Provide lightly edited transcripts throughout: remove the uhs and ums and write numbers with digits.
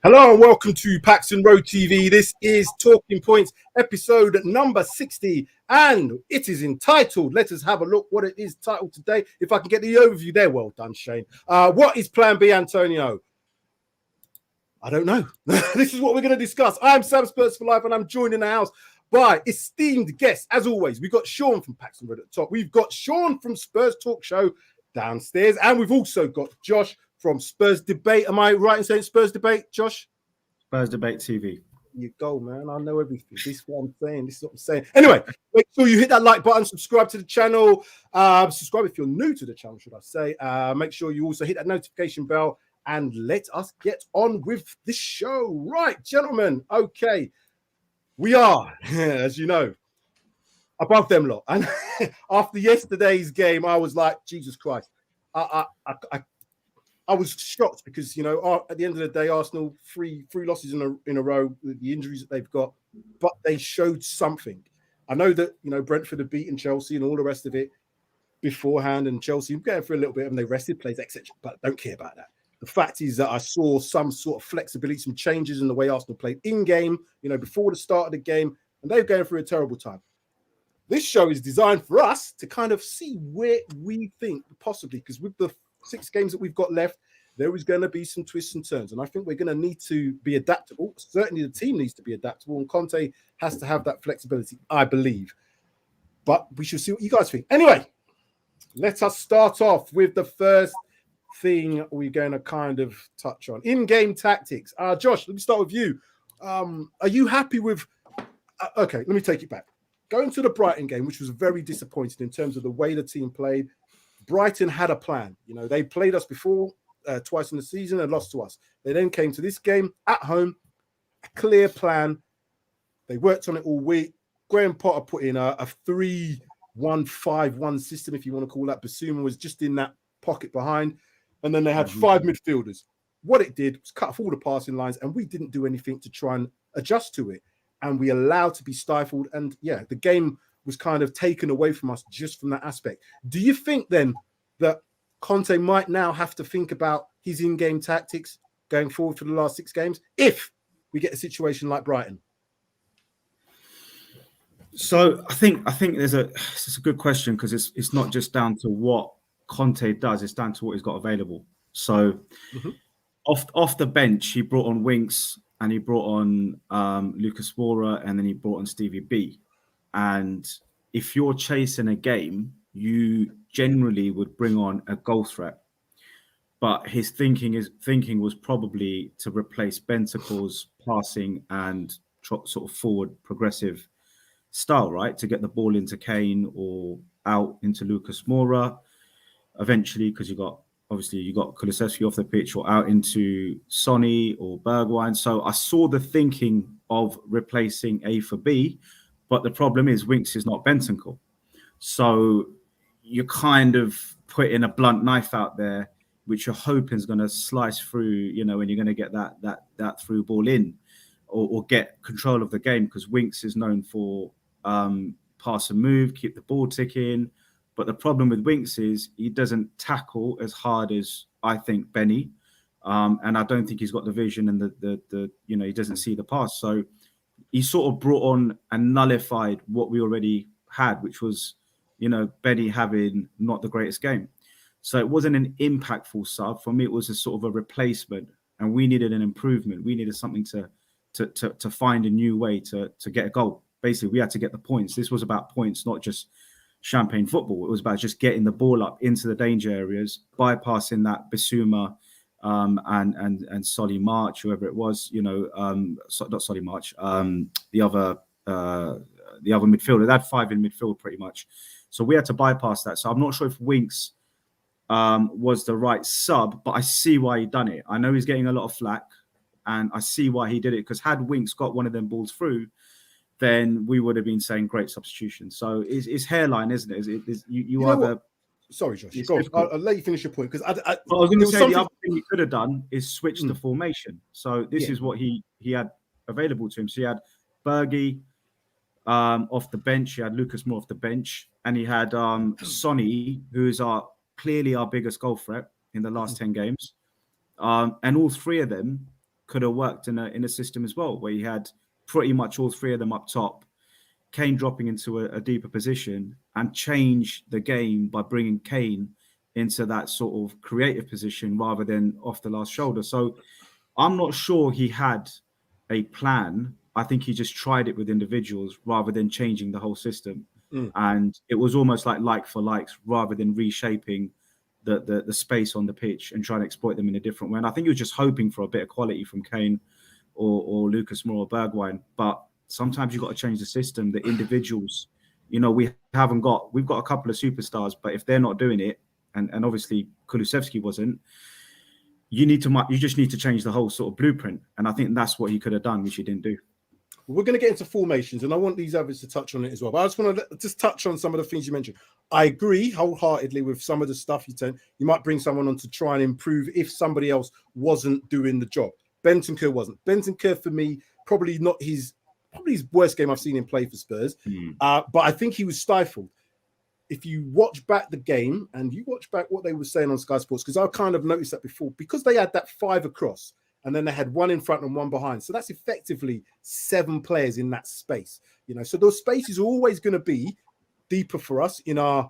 Hello and welcome to Paxton Road TV. This is Talking Points, episode number 60, and it is entitled, let us have a look what it is titled today. If I can get the overview there, well done, Shane. What is Plan B, Antonio? I don't know. This is what we're going to discuss. I'm Sam Spurs for Life, and I'm joined in the house by esteemed guests. As always, we've got Sean from Paxton Road at the top. We've got Sean from Spurs Talk Show downstairs, and we've also got Josh from Spurs Debate. Am I right in saying Spurs Debate, Josh? Spurs Debate TV. You go, man. I know everything. This is what I'm saying. This is what I'm saying. Anyway, make sure you hit that like button, subscribe to the channel. Subscribe if you're new to the channel, should I say. Make sure you also hit that notification bell and let us get on with the show. Right, gentlemen. Okay. We are, as you know, above them lot. And after yesterday's game, I was like, Jesus Christ. I was shocked because, you know, at the end of the day, Arsenal three losses in a row with the injuries that they've got, but they showed something. I know that, you know, Brentford have beaten Chelsea and all the rest of it beforehand, and Chelsea were going for a little bit and they rested players, etc. But I don't care about that. The fact is that I saw some sort of flexibility, some changes in the way Arsenal played in game, you know, before the start of the game, and they're going through a terrible time. This show is designed for us to kind of see where we think possibly, because with the 6 games that we've got left, there is going to be some twists and turns. And I think we're going to need to be adaptable. Certainly the team needs to be adaptable, and Conte has to have that flexibility, I believe. But we should see what you guys think. Anyway, let us start off with the first thing we're going to kind of touch on. In-game tactics. Josh, let me start with you. Are you happy with... okay, let me take it back. Going to the Brighton game, which was very disappointing in terms of the way the team played, Brighton had a plan. You know, they played us before twice in the season and lost to us. They then came to this game at home, a clear plan. They worked on it all week. Graham Potter put in a 3-1-5-1 system, if you want to call that. Basuma was just in that pocket behind. And then they had 5 midfielders. What it did was cut off all the passing lines, and we didn't do anything to try and adjust to it. And we allowed to be stifled. And yeah, the game was kind of taken away from us just from that aspect. Do you think then that Conte might now have to think about his in-game tactics going forward for the last 6 games if we get a situation like Brighton? So I think it's a good question, because it's not just down to what Conte does, it's down to what he's got available. So off the bench, he brought on Winks and he brought on Lucas Moura, and then he brought on Stevie B. And if you're chasing a game, you generally would bring on a goal threat. But his thinking was probably to replace Bentancur's passing and sort of forward progressive style, right? To get the ball into Kane or out into Lucas Moura eventually, because you got Kulusevski off the pitch, or out into Sonny or Bergwijn. So I saw the thinking of replacing A for B, but the problem is Winks is not Bentancur. So you're kind of putting a blunt knife out there, which you're hoping is going to slice through, you know, and you're going to get that through ball in, or get control of the game, because Winks is known for pass and move, keep the ball ticking. But the problem with Winks is he doesn't tackle as hard as I think Benny, and I don't think he's got the vision and the you know, he doesn't see the pass. So he sort of brought on and nullified what we already had, which was, you know, Benny having not the greatest game. So it wasn't an impactful sub. For me, it was a sort of a replacement, and we needed an improvement. We needed something to find a new way to get a goal. Basically, we had to get the points. This was about points, not just champagne football. It was about just getting the ball up into the danger areas, bypassing that Basuma and Solly March, whoever it was, you know, not Solly March, the other midfielder. They had 5 in midfield pretty much. So we had to bypass that. So I'm not sure if Winks was the right sub, but I see why he done it. I know he's getting a lot of flack, and I see why he did it, because had Winks got one of them balls through, then we would have been saying great substitution. So it's hairline, isn't it? You either... Sorry, Josh. Go on. I'll let you finish your point, because I was going to say the other thing he could have done is switch the formation. So this is what he had available to him. So he had Bergie off the bench, he had Lucas Moura off the bench, and he had Sonny, who is clearly our biggest goal threat in the last 10 games. And all 3 of them could have worked in a system as well, where you had pretty much all three of them up top, Kane dropping into a deeper position, and change the game by bringing Kane into that sort of creative position rather than off the last shoulder. So I'm not sure he had a plan. I think he just tried it with individuals rather than changing the whole system. And it was almost like for likes rather than reshaping the space on the pitch and trying to exploit them in a different way. And I think he was just hoping for a bit of quality from Kane or Lucas Moura or Bergwijn. But sometimes you've got to change the system. The individuals, we've got a couple of superstars, but if they're not doing it, and obviously Kulusevski wasn't, you just need to change the whole sort of blueprint. And I think that's what he could have done, which he didn't do. We're going to get into formations, and I want these others to touch on it as well. But I just want to just touch on some of the things you mentioned. I agree wholeheartedly with some of the stuff you said. You might bring someone on to try and improve if somebody else wasn't doing the job. Bentancur wasn't. Bentancur, for me, probably his worst game I've seen him play for Spurs. But I think he was stifled. If you watch back the game and you watch back what they were saying on Sky Sports, because I kind of noticed that before, because they had that 5 across, and then they had one in front and one behind. So that's effectively 7 players in that space. So those spaces are always going to be deeper for us in our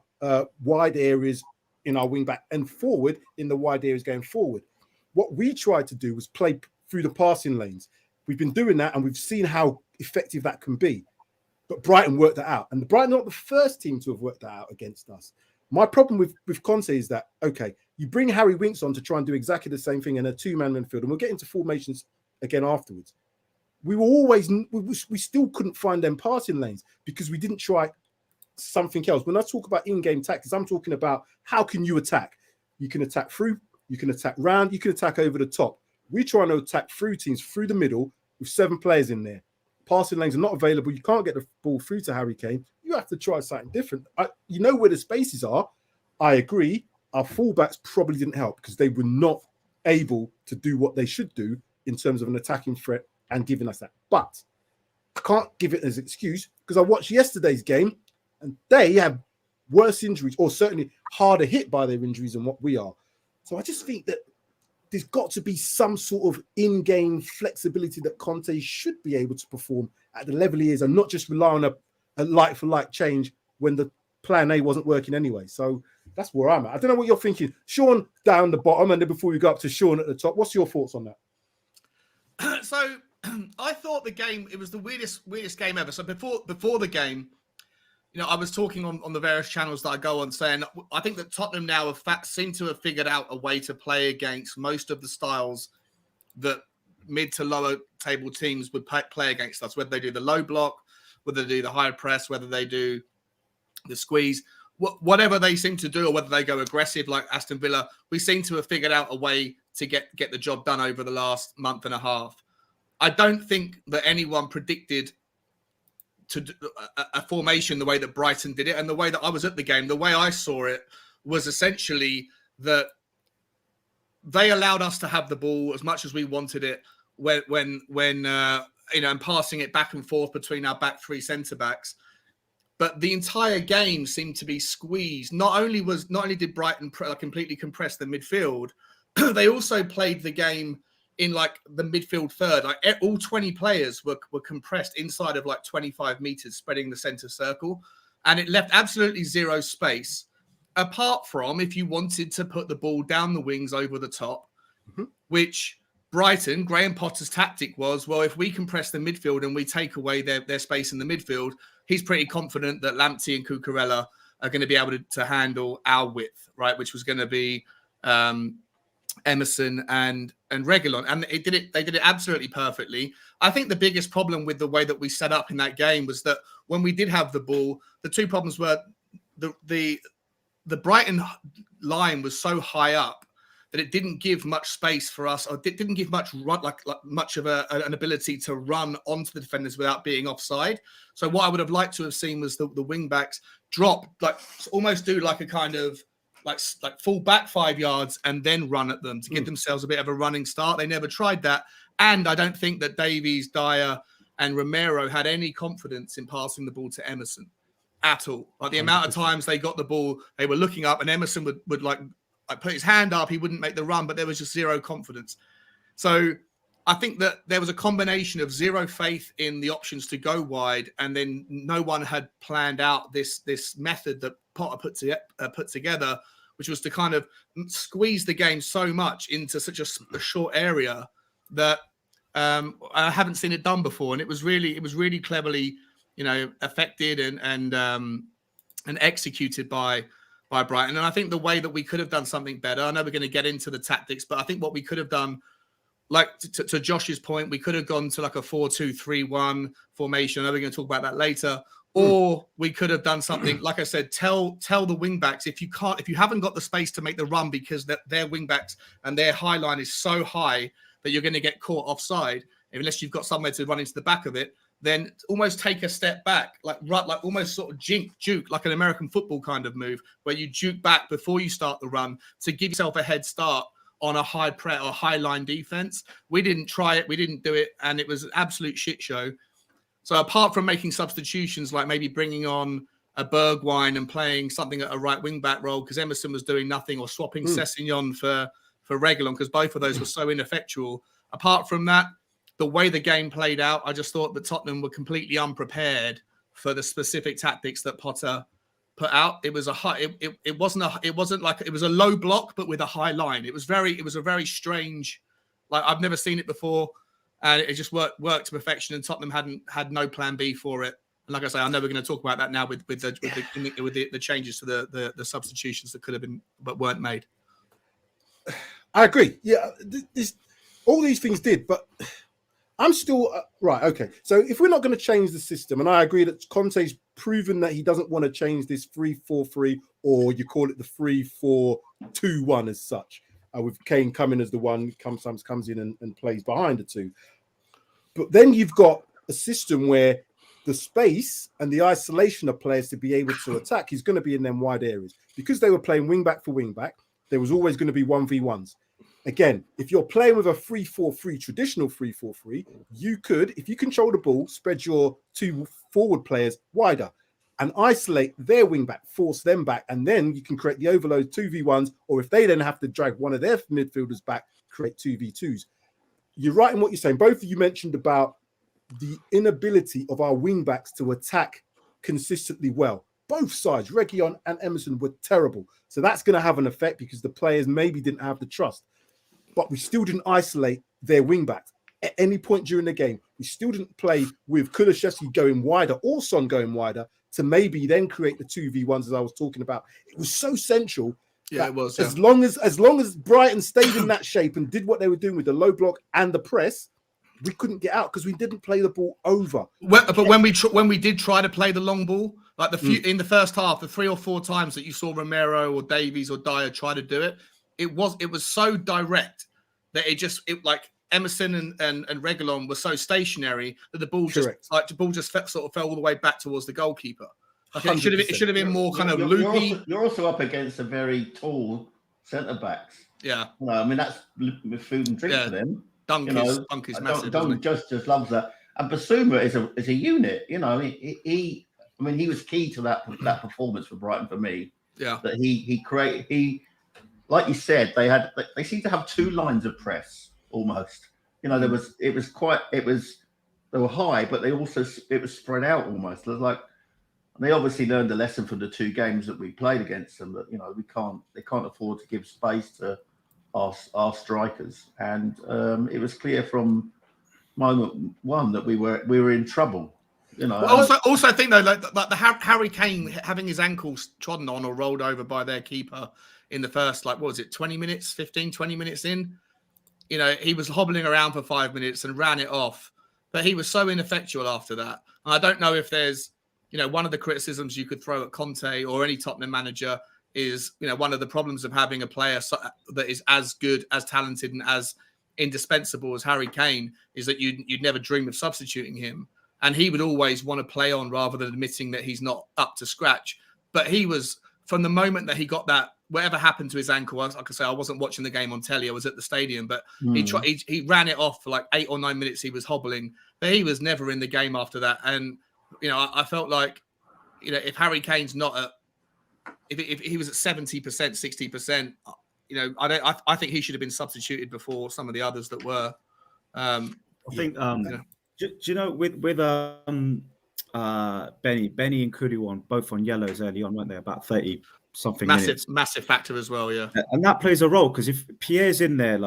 wide areas, in our wing back, and forward in the wide areas going forward. What we tried to do was play through the passing lanes. We've been doing that, and we've seen how effective that can be. But Brighton worked that out. And Brighton are not the first team to have worked that out against us. My problem with Conte is that, okay, you bring Harry Winks on to try and do exactly the same thing in a 2-man midfield, and we'll get into formations again afterwards. We still couldn't find them passing lanes because we didn't try something else. When I talk about in-game tactics, I'm talking about how can you attack? You can attack through, you can attack round, you can attack over the top. We're trying to attack through teams through the middle with 7 players in there. Passing lanes are not available. You can't get the ball through to Harry Kane. You have to try something different. You know where the spaces are. I agree. Our fullbacks probably didn't help because they were not able to do what they should do in terms of an attacking threat and giving us that. But I can't give it as an excuse because I watched yesterday's game and they have worse injuries or certainly harder hit by their injuries than what we are. So I just think that there's got to be some sort of in-game flexibility that Conte should be able to perform at the level he is and not just rely on a like-for-like change when the plan A wasn't working anyway. So that's where I'm at. I don't know what you're thinking. Sean down the bottom, and then before we go up to Sean at the top, what's your thoughts on that? So I thought the game, it was the weirdest game ever. So before the game, I was talking on the various channels that I go on saying, I think that Tottenham now seem to have figured out a way to play against most of the styles that mid to lower table teams would play against us, whether they do the low block, whether they do the high press, whether they do the squeeze, whatever they seem to do, or whether they go aggressive like Aston Villa, we seem to have figured out a way to get the job done over the last month and a half. I don't think that anyone predicted a formation the way that Brighton did it, and the way that I was at the game, the way I saw it was essentially that they allowed us to have the ball as much as we wanted it when and passing it back and forth between our back 3 centre backs. But the entire game seemed to be squeezed. Not only did Brighton completely compress the midfield, they also played the game in the midfield third. All 20 players were compressed inside of 25 meters, spreading the center circle. And it left absolutely zero space, apart from if you wanted to put the ball down the wings over the top, which Brighton, Graham Potter's tactic was, well, if we compress the midfield and we take away their space in the midfield, he's pretty confident that Lamptey and Cucurella are going to be able to handle our width, right? Which was going to be Emerson and Reguilon, and they did it absolutely perfectly. I think the biggest problem with the way that we set up in that game was that when we did have the ball, the 2 problems were the Brighton line was so high up that it didn't give much space for us, or it didn't give much run, much of an ability to run onto the defenders without being offside. So what I would have liked to have seen was the wing backs drop, almost do a kind of like fall back 5 yards and then run at them to give themselves a bit of a running start. They never tried that. And I don't think that Davies, Dyer and Romero had any confidence in passing the ball to Emerson at all. The amount of times they got the ball, they were looking up and Emerson would put his hand up. He wouldn't make the run, but there was just zero confidence. So I think that there was a combination of zero faith in the options to go wide, and then no one had planned out this method that Potter put together, which was to kind of squeeze the game so much into such a short area that I haven't seen it done before, and it was really cleverly, affected and executed by Brighton. And I think the way that we could have done something better, I know we're going to get into the tactics, but I think what we could have done, like to Josh's point, we could have gone to like a 4-2-3-1 formation. I know we're going to talk about that later. Or we could have done something, like I said, tell the wing backs, if you haven't got the space to make the run because their wing backs and their high line is so high that you're going to get caught offside, unless you've got somewhere to run into the back of it, then almost take a step back, like almost sort of juke, like an American football kind of move, where you juke back before you start the run to give yourself a head start on a high press or high line defense. We didn't try it, we didn't do it, and it was an absolute shit show. So apart from making substitutions, like maybe bringing on a Bergwijn and playing something at a right wing back role because Emerson was doing nothing, or swapping Sessegnon for Reguilon because both of those were so ineffectual. Apart from that, the way the game played out, I just thought that Tottenham were completely unprepared for the specific tactics that Potter put out. It was a high. It wasn't like it was a low block, but with a high line. It was a very strange. Like I've never seen it before, and it just worked to perfection. And Tottenham had no plan B for it. And like I say, I know we're going to talk about that now with the changes to the substitutions that could have been but weren't made. I agree. Yeah, all these things did, but I'm still right. Okay, so if we're not going to change the system, and I agree that Conte's proven that he doesn't want to change this 3-4-3, or you call it the 3-4-2-1 as such, with Kane coming as the one sometimes comes in and plays behind the two. But then you've got a system where the space and the isolation of players to be able to attack is going to be in them wide areas. Because they were playing wing back for wing back, there was always going to be 1v1s. Again, if you're playing with a 3-4-3, traditional 3-4-3, you could, if you control the ball, spread your two forward players wider and isolate their wing back, force them back, and then you can create the overload 2v1s, or if they then have to drag one of their midfielders back, create 2v2s. You're right in what you're saying. Both of you mentioned about the inability of our wing backs to attack consistently well. Both sides, Reguilon and Emerson, were terrible. So that's going to have an effect because the players maybe didn't have the trust. But we still didn't isolate their wing backs at any point during the game. We still didn't play with Kulusevski going wider or Son going wider to maybe then create the 2v1s as I was talking about. It was so central. Yeah, it was. Yeah. As long as Brighton stayed in that shape and did what they were doing with the low block and the press, we couldn't get out because we didn't play the ball over. But when we did try to play the long ball, like in the first half, the 3 or 4 times that you saw Romero or Davies or Dyer try to do it, it was so direct that it like Emerson and Reguilon were so stationary that the ball just sort of fell all the way back towards the goalkeeper. Okay, it should have been more kind of loopy. You're also up against a very tall centre backs. Yeah, I mean that's food and drink for them. Dunk is massive. Dunk just loves that. And Basuma is a unit. He was key to that performance for Brighton for me. Yeah, that he like you said, they seem to have 2 lines of press almost. They were high, but it was spread out almost. It was like they obviously learned a lesson from the 2 games that we played against them that they can't afford to give space to our strikers, and it was clear from moment one that we were in trouble. Also, I think though, like the Harry Kane having his ankles trodden on or rolled over by their keeper in the first, 20 minutes in, he was hobbling around for 5 minutes and ran it off, but he was so ineffectual after that. And I don't know if there's, one of the criticisms you could throw at Conte or any Tottenham manager is, one of the problems of having a player that is as good, as talented, and as indispensable as Harry Kane is that you'd never dream of substituting him. And he would always want to play on rather than admitting that he's not up to scratch. But he was, from the moment that he got that, whatever happened to his ankle, like I say, I wasn't watching the game on telly, I was at the stadium, but he ran it off for like 8 or 9 minutes. He was hobbling, but he was never in the game after that. And, I felt like, if Harry Kane's not at, if he was at 70%, 60%, I think he should have been substituted before some of the others that were. I think do you know with Benny and Kulu both on yellows early on, weren't they? About 30 something minutes. Massive factor as well, yeah. And that plays a role because if Pierre's in there,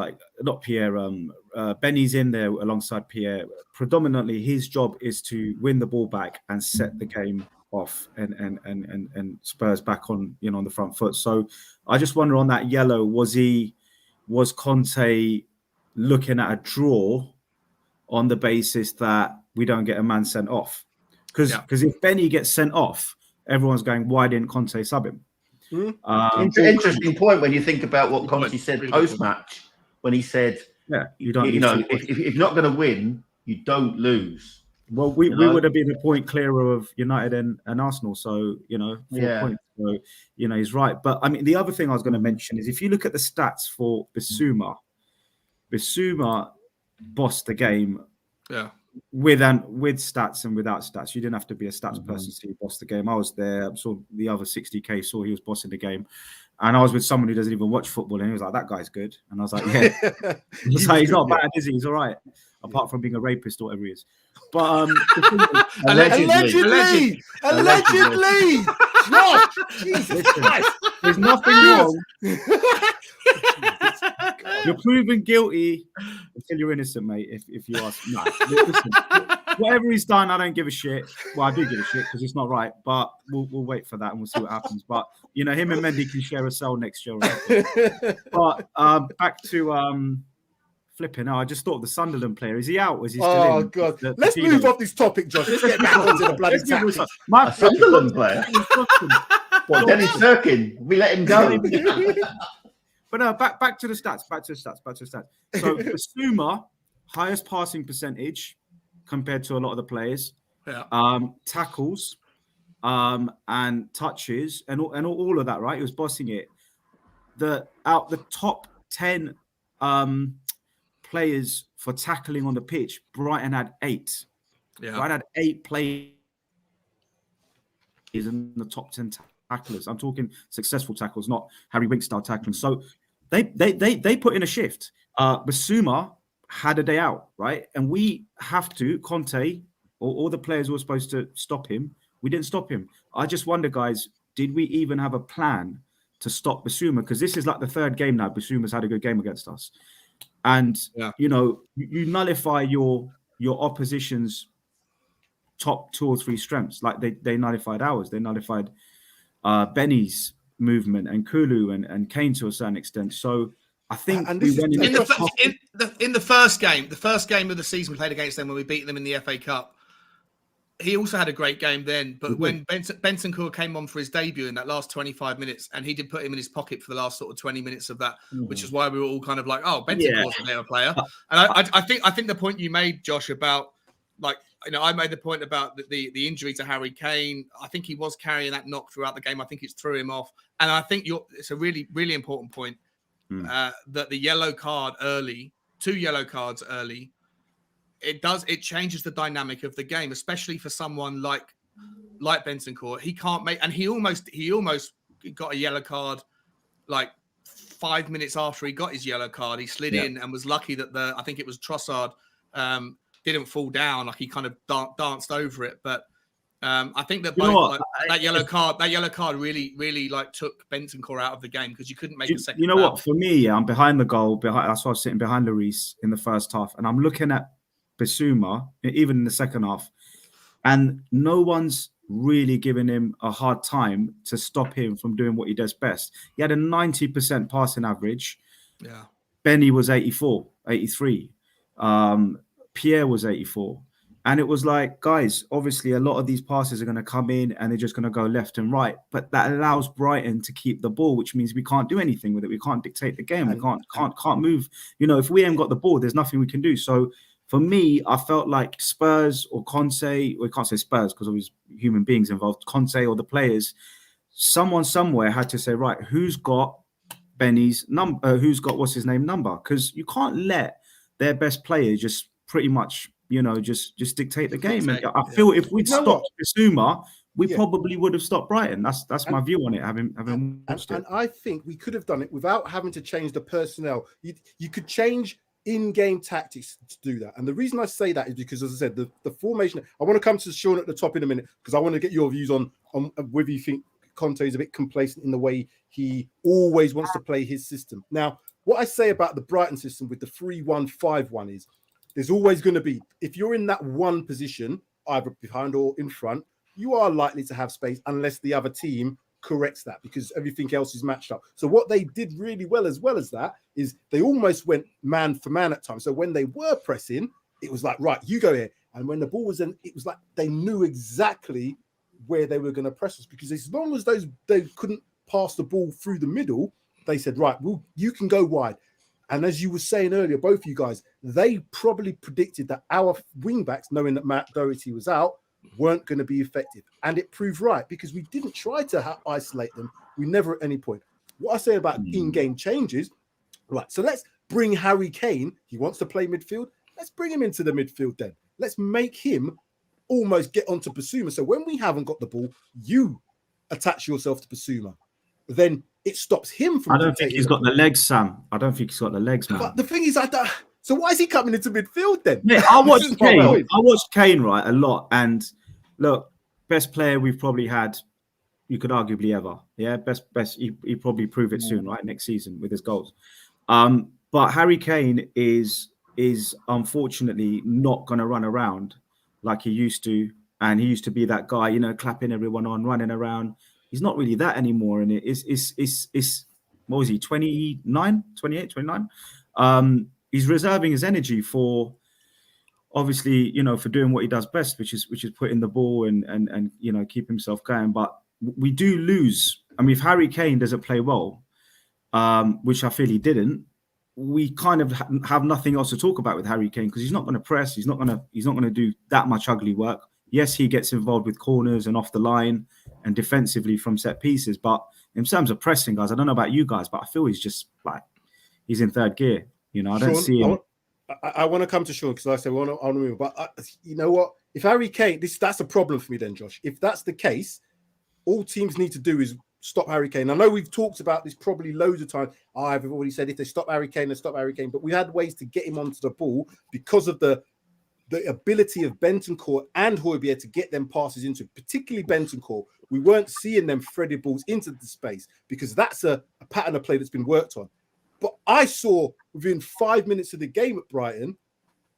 Benny's in there alongside Pierre, predominantly his job is to win the ball back and set the game off and Spurs back on, on the front foot. So I just wonder on that yellow, was Conte looking at a draw on the basis that we don't get a man sent off? Because if Benny gets sent off, everyone's going, why didn't Conte sub him? Interesting point when you think about what Conte said post-match, when he said, you don't, if you're not going to win, you don't lose. Well, we would have been a point clearer of United and Arsenal, so 4 points. So he's right. But I mean, the other thing I was going to mention is if you look at the stats for Bissouma bossed the game. Yeah. With stats and without stats. You didn't have to be a stats person to boss the game. I was there. I saw the other 60K, saw he was bossing the game. And I was with someone who doesn't even watch football. And he was like, that guy's good. And I was like, yeah. He's not bad, is he? He's all right. Apart from being a rapist or whatever he is. But allegedly. No, Jesus Christ. There's nothing wrong. You're proven guilty until you're innocent, mate. If you ask, no. Listen, whatever he's done, I don't give a shit. Well, I do give a shit because it's not right. But we'll wait for that and we'll see what happens. But him and Mendy can share a cell next year. Right? But back to flipping. I just thought of the Sunderland player. Is he out? Is he still in? God! Let's move off this topic, Josh. Let's get back onto the bloody tackle. A Sunderland player. What? Dennis Durkin? We let him go. But no, back to the stats. So Bissouma, highest passing percentage compared to a lot of the players. Yeah. Tackles, and touches, and all of that. Right, he was bossing it. The top 10 players for tackling on the pitch, Brighton had 8. Yeah. Brighton had 8 players in the top 10 tacklers. I'm talking successful tackles, not Harry Winks style tackling. So they put in a shift. Bissouma had a day out, right? And we have to, Conte, or all the players who were supposed to stop him, we didn't stop him. I just wonder, guys, did we even have a plan to stop Bissouma? Because this is like the 3rd game now. Bissouma's had a good game against us. And, you nullify your opposition's top 2 or 3 strengths. Like they nullified ours. They nullified Benny's movement and Kulu and Kane to a certain extent. So I think we went in the first game of the season we played against them when we beat them in the FA Cup. He also had a great game then, but when Bentancur came on for his debut in that last 25 minutes, and he did put him in his pocket for the last sort of 20 minutes of that, which is why we were all kind of like, oh, Bentancur's a player. And I think the point you made, Josh, about I made the point about the injury to Harry Kane. I think he was carrying that knock throughout the game. I think it's threw him off. And I think it's a really, really important point that the yellow card early, 2 yellow cards early, it changes the dynamic of the game, especially for someone like Bentancur. He can't make, and he almost got a yellow card like 5 minutes after he got his yellow card. He slid in and was lucky that I think it was Trossard didn't fall down, like he kind of danced over it. But I think that that yellow card really, really like took Bentancur out of the game because you couldn't make a second. You know what? For me, I'm behind the goal. That's why I was sitting behind Lloris in the first half, and I'm looking at Bissouma, even in the second half, and no one's really giving him a hard time to stop him from doing what he does best. He had a 90% passing average. Yeah. Benny was 83. Pierre was 84. And it was like, guys, obviously a lot of these passes are going to come in and they're just going to go left and right. But that allows Brighton to keep the ball, which means we can't do anything with it. We can't dictate the game. We can't move. If we ain't got the ball, there's nothing we can do. So for me, I felt like Spurs or Conte, or we can't say Spurs because there's human beings involved, Conte or the players, someone somewhere had to say, right, who's got Benny's number? Who's got what's his name number? Because you can't let their best player just pretty much, just dictate the game. And I feel if we'd stopped Bissouma, we probably would have stopped Brighton. That's my view on it, having watched it. And I think we could have done it without having to change the personnel. You could change in-game tactics to do that. And the reason I say that is because, as I said, the formation. I want to come to Sean at the top in a minute because I want to get your views on whether you think Conte is a bit complacent in the way he always wants to play his system. Now, what I say about the Brighton system with the 3-1-5-1 is there's always going to be, if you're in that one position, either behind or in front, you are likely to have space unless the other team corrects that because everything else is matched up. So what they did really well as that is they almost went man for man at times. So when they were pressing, it was like, right, you go here. And when the ball was in, it was like they knew exactly where they were going to press us because as long as they couldn't pass the ball through the middle, they said, right, well, you can go wide. And as you were saying earlier, both of you guys, they probably predicted that our wing backs, knowing that Matt Doherty was out, weren't going to be effective. And it proved right because we didn't try to isolate them. We never at any point. What I say about in-game changes, right, so let's bring Harry Kane. He wants to play midfield. Let's bring him into the midfield then. Let's make him almost get onto Basuma. So when we haven't got the ball, you attach yourself to Basuma. Then it stops him from... I don't think he's got the legs, Sam. I don't think he's got the legs, man. But the thing is, so why is he coming into midfield then? Yeah, I watched Kane, right, a lot. And look, best player we've probably had, you could arguably ever. Yeah, best. He probably prove it soon, right, next season with his goals. But Harry Kane is unfortunately not going to run around like he used to. And he used to be that guy, clapping everyone on, running around. He's not really that anymore. And it's what was he, 29, 28, 29? He's reserving his energy for, obviously, for doing what he does best, which is putting the ball and keep himself going. But we do lose. I mean, if Harry Kane doesn't play well, which I feel he didn't, we kind of have nothing else to talk about with Harry Kane because he's not going to press. He's not going to do that much ugly work. Yes, he gets involved with corners and off the line and defensively from set pieces. But in terms of pressing, guys, I don't know about you guys, but I feel he's just like he's in third gear. I don't see him. I want to come to Sean because like I said, I want to move. But you know what? If Harry Kane, that's a problem for me then, Josh. If that's the case, all teams need to do is stop Harry Kane. I know we've talked about this probably loads of times. I've already said if they stop Harry Kane, they stop Harry Kane. But we had ways to get him onto the ball because of the ability of Bentancur and Højbjerg to get them passes into, particularly Bentancur. We weren't seeing them threaded balls into the space because that's a pattern of play that's been worked on. But I saw within 5 minutes of the game at Brighton,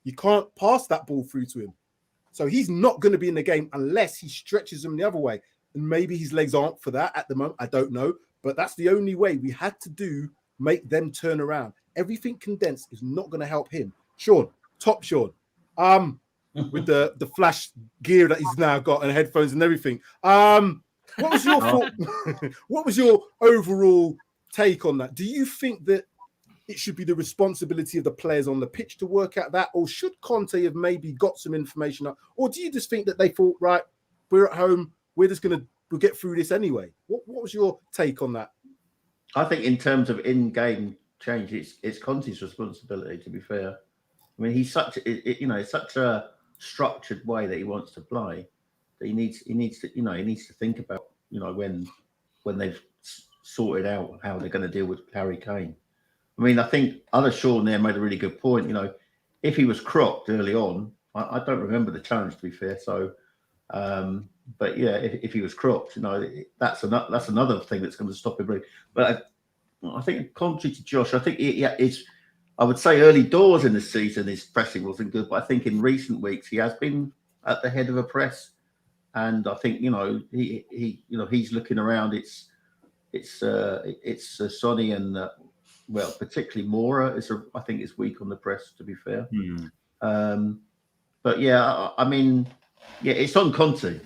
you can't pass that ball through to him. So he's not going to be in the game unless he stretches them the other way. And maybe his legs aren't for that at the moment. I don't know. But that's the only way we had to make them turn around. Everything condensed is not going to help him. Sean, top Sean. With the flash gear that he's now got and headphones and everything. What was your thought? What was your overall take on that? Do you think that it should be the responsibility of the players on the pitch to work out that, or should Conte have maybe got some information up? Or do you just think that they thought, right, we're at home, we'll get through this anyway? What was your take on that? I think in terms of in-game change, it's Conte's responsibility, to be fair. I mean, he's such a structured way that he wants to play that he needs to think about, when they've sorted out how they're going to deal with Harry Kane. I mean, I think other Sean there made a really good point. If he was cropped early on, I don't remember the challenge, to be fair. So, but yeah, if he was cropped, that's another thing that's going to stop him. But I think, contrary to Josh, I think I would say early doors in the season, his pressing wasn't good, but I think in recent weeks he has been at the head of a press, and I think he's looking around. It's Sonny and particularly Mora I think is weak on the press, to be fair. But yeah, I mean, yeah, it's on Conte.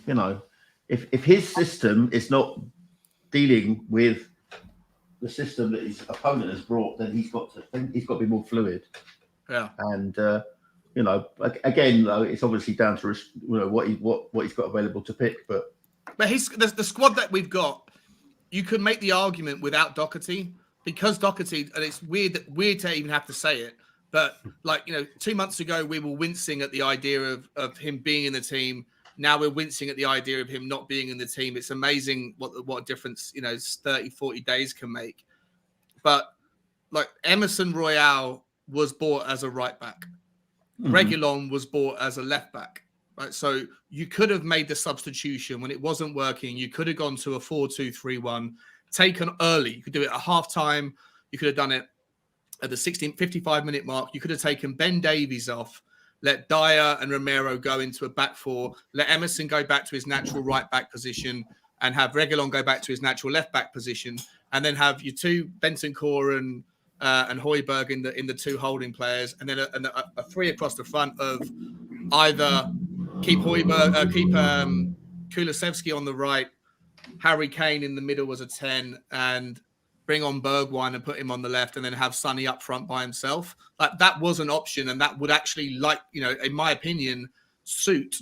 If his system is not dealing with the system that his opponent has brought, then he's got to be more fluid. Yeah. And again, though, it's obviously down to what he's got available to pick. But the squad that we've got, you could make the argument without Doherty, because Doherty, and it's weird to even have to say it, but 2 months ago we were wincing at the idea of him being in the team. Now we're wincing at the idea of him not being in the team. It's amazing what a difference 30, 40 days can make. But Emerson Royale was bought as a right back. Mm-hmm. Reguilon was bought as a left back. Right, so you could have made the substitution when it wasn't working. You could have gone to a 4-2-3-1, taken early. You could do it at half time. You could have done it at the 55-minute mark. You could have taken Ben Davies off, let Dyer and Romero go into a back four, let Emerson go back to his natural right back position, and have Reguilon go back to his natural left back position, and then have your two Bentancur and Højbjerg in the two holding players, and then a three across the front of either keep Kulusevski on the right, Harry Kane in the middle was a 10, and bring on Bergwijn and put him on the left, and then have Sonny up front by himself. Like, that was an option, and that would actually, in my opinion, suit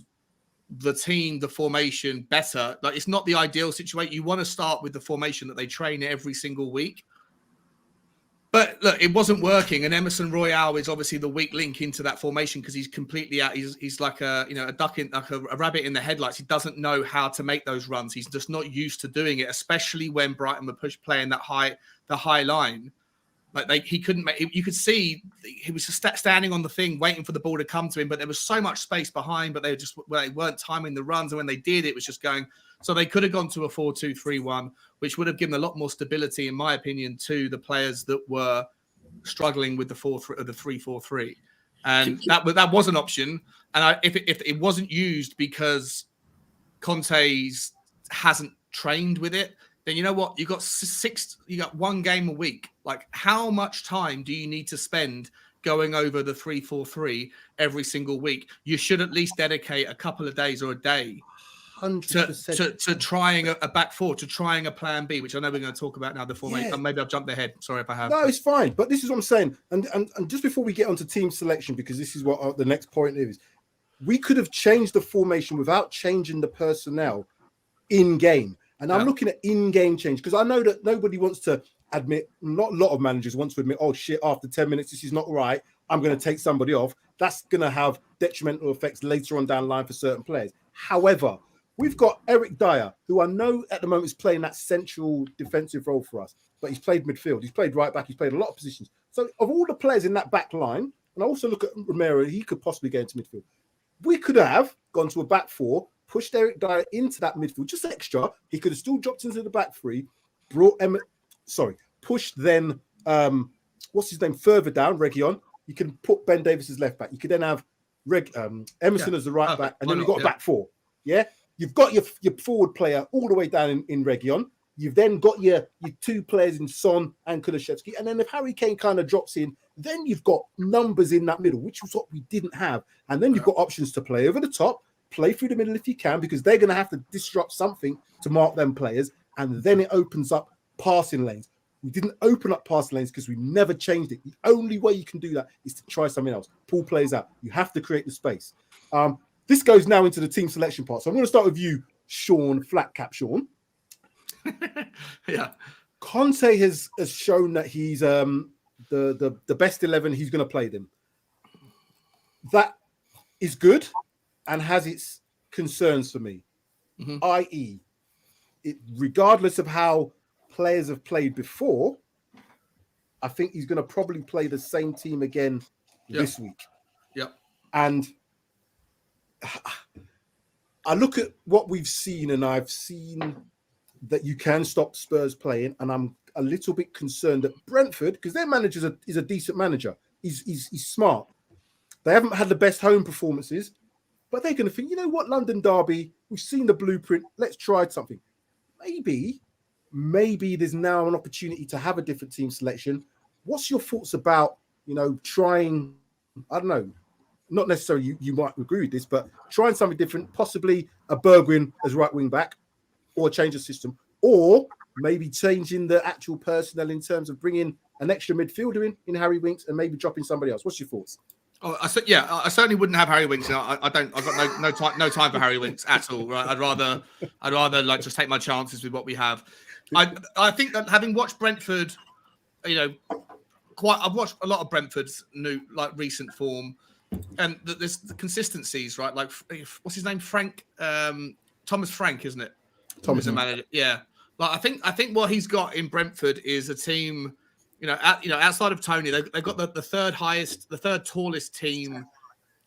the team, the formation better. Like, it's not the ideal situation. You want to start with the formation that they train every single week. But look, it wasn't working, and Emerson Royale is obviously the weak link into that formation because he's completely out. He's like a duck in, like a rabbit in the headlights. He doesn't know how to make those runs. He's just not used to doing it, especially when Brighton were playing the high line. Like he couldn't make. You could see he was just standing on the thing, waiting for the ball to come to him. But there was so much space behind. But they weren't timing the runs, and when they did, it was just going. So they could have gone to a 4-2-3-1, which would have given a lot more stability, in my opinion, to the players that were struggling with the 3-4-3. And that was an option. And if it wasn't used because Conte hasn't trained with it, then you know what? You got one game a week. Like, how much time do you need to spend going over the 3-4-3 every single week? You should at least dedicate a couple of days or a day 100%. to trying a back four, to trying a plan B, which I know we're going to talk about now. The formation. Yeah. Maybe I've jumped ahead. Sorry if I have. No, it's fine. But this is what I'm saying. And just before we get onto team selection, because this is what the next point is, we could have changed the formation without changing the personnel in game. And I'm looking at in-game change because I know that nobody wants to admit, not a lot of managers want to admit, oh shit, after 10 minutes, this is not right. I'm going to take somebody off. That's going to have detrimental effects later on down the line for certain players. However, we've got Eric Dyer, who I know at the moment is playing that central defensive role for us, but he's played midfield. He's played right back. He's played a lot of positions. So of all the players in that back line, and I also look at Romero, he could possibly go into midfield. We could have gone to a back four, pushed Eric Dyer into that midfield, just extra. He could have still dropped into the back three, pushed then, what's his name, further down, Reguilon. You can put Ben Davies as left back. You could then have Emerson as the right back, and then you've got a back four. Yeah? You've got your forward player all the way down in Reguilon. You've then got your two players in Son and Kulusevski. And then if Harry Kane kind of drops in, then you've got numbers in that middle, which was what we didn't have. And then you've got options to play over the top, play through the middle if you can, because they're going to have to disrupt something to mark them players. And then it opens up passing lanes. We didn't open up passing lanes because we never changed it. The only way you can do that is to try something else. Pull players out. You have to create the space. This goes now into the team selection part. So I'm going to start with you, Sean, flat cap Sean. Yeah. Conte has shown that he's the best 11. He's going to play them. That is good and has its concerns for me. Mm-hmm. I.e., regardless of how players have played before, I think he's going to probably play the same team again this week. Yep. And I look at what we've seen, and I've seen that you can stop Spurs playing, and I'm a little bit concerned that Brentford, because their manager is a decent manager, he's smart. They haven't had the best home performances, but they're going to think, you know what, London Derby, we've seen the blueprint, let's try something. Maybe there's now an opportunity to have a different team selection. What's your thoughts about, trying, I don't know, not necessarily you might agree with this, but trying something different, possibly a Bergwijn as right wing back, or change the system, or maybe changing the actual personnel in terms of bringing an extra midfielder in Harry Winks and maybe dropping somebody else. What's your thoughts? Oh, I certainly wouldn't have Harry Winks. I've got no time for Harry Winks at all. Right? I'd rather like just take my chances with what we have. I think that having watched Brentford, I've watched a lot of Brentford's new recent form, and there's the consistencies, right? Like, what's his name? Thomas Frank, isn't it? Thomas, the manager. Yeah. Like, I think what he's got in Brentford is a team, outside of Tony, they've got the third tallest team,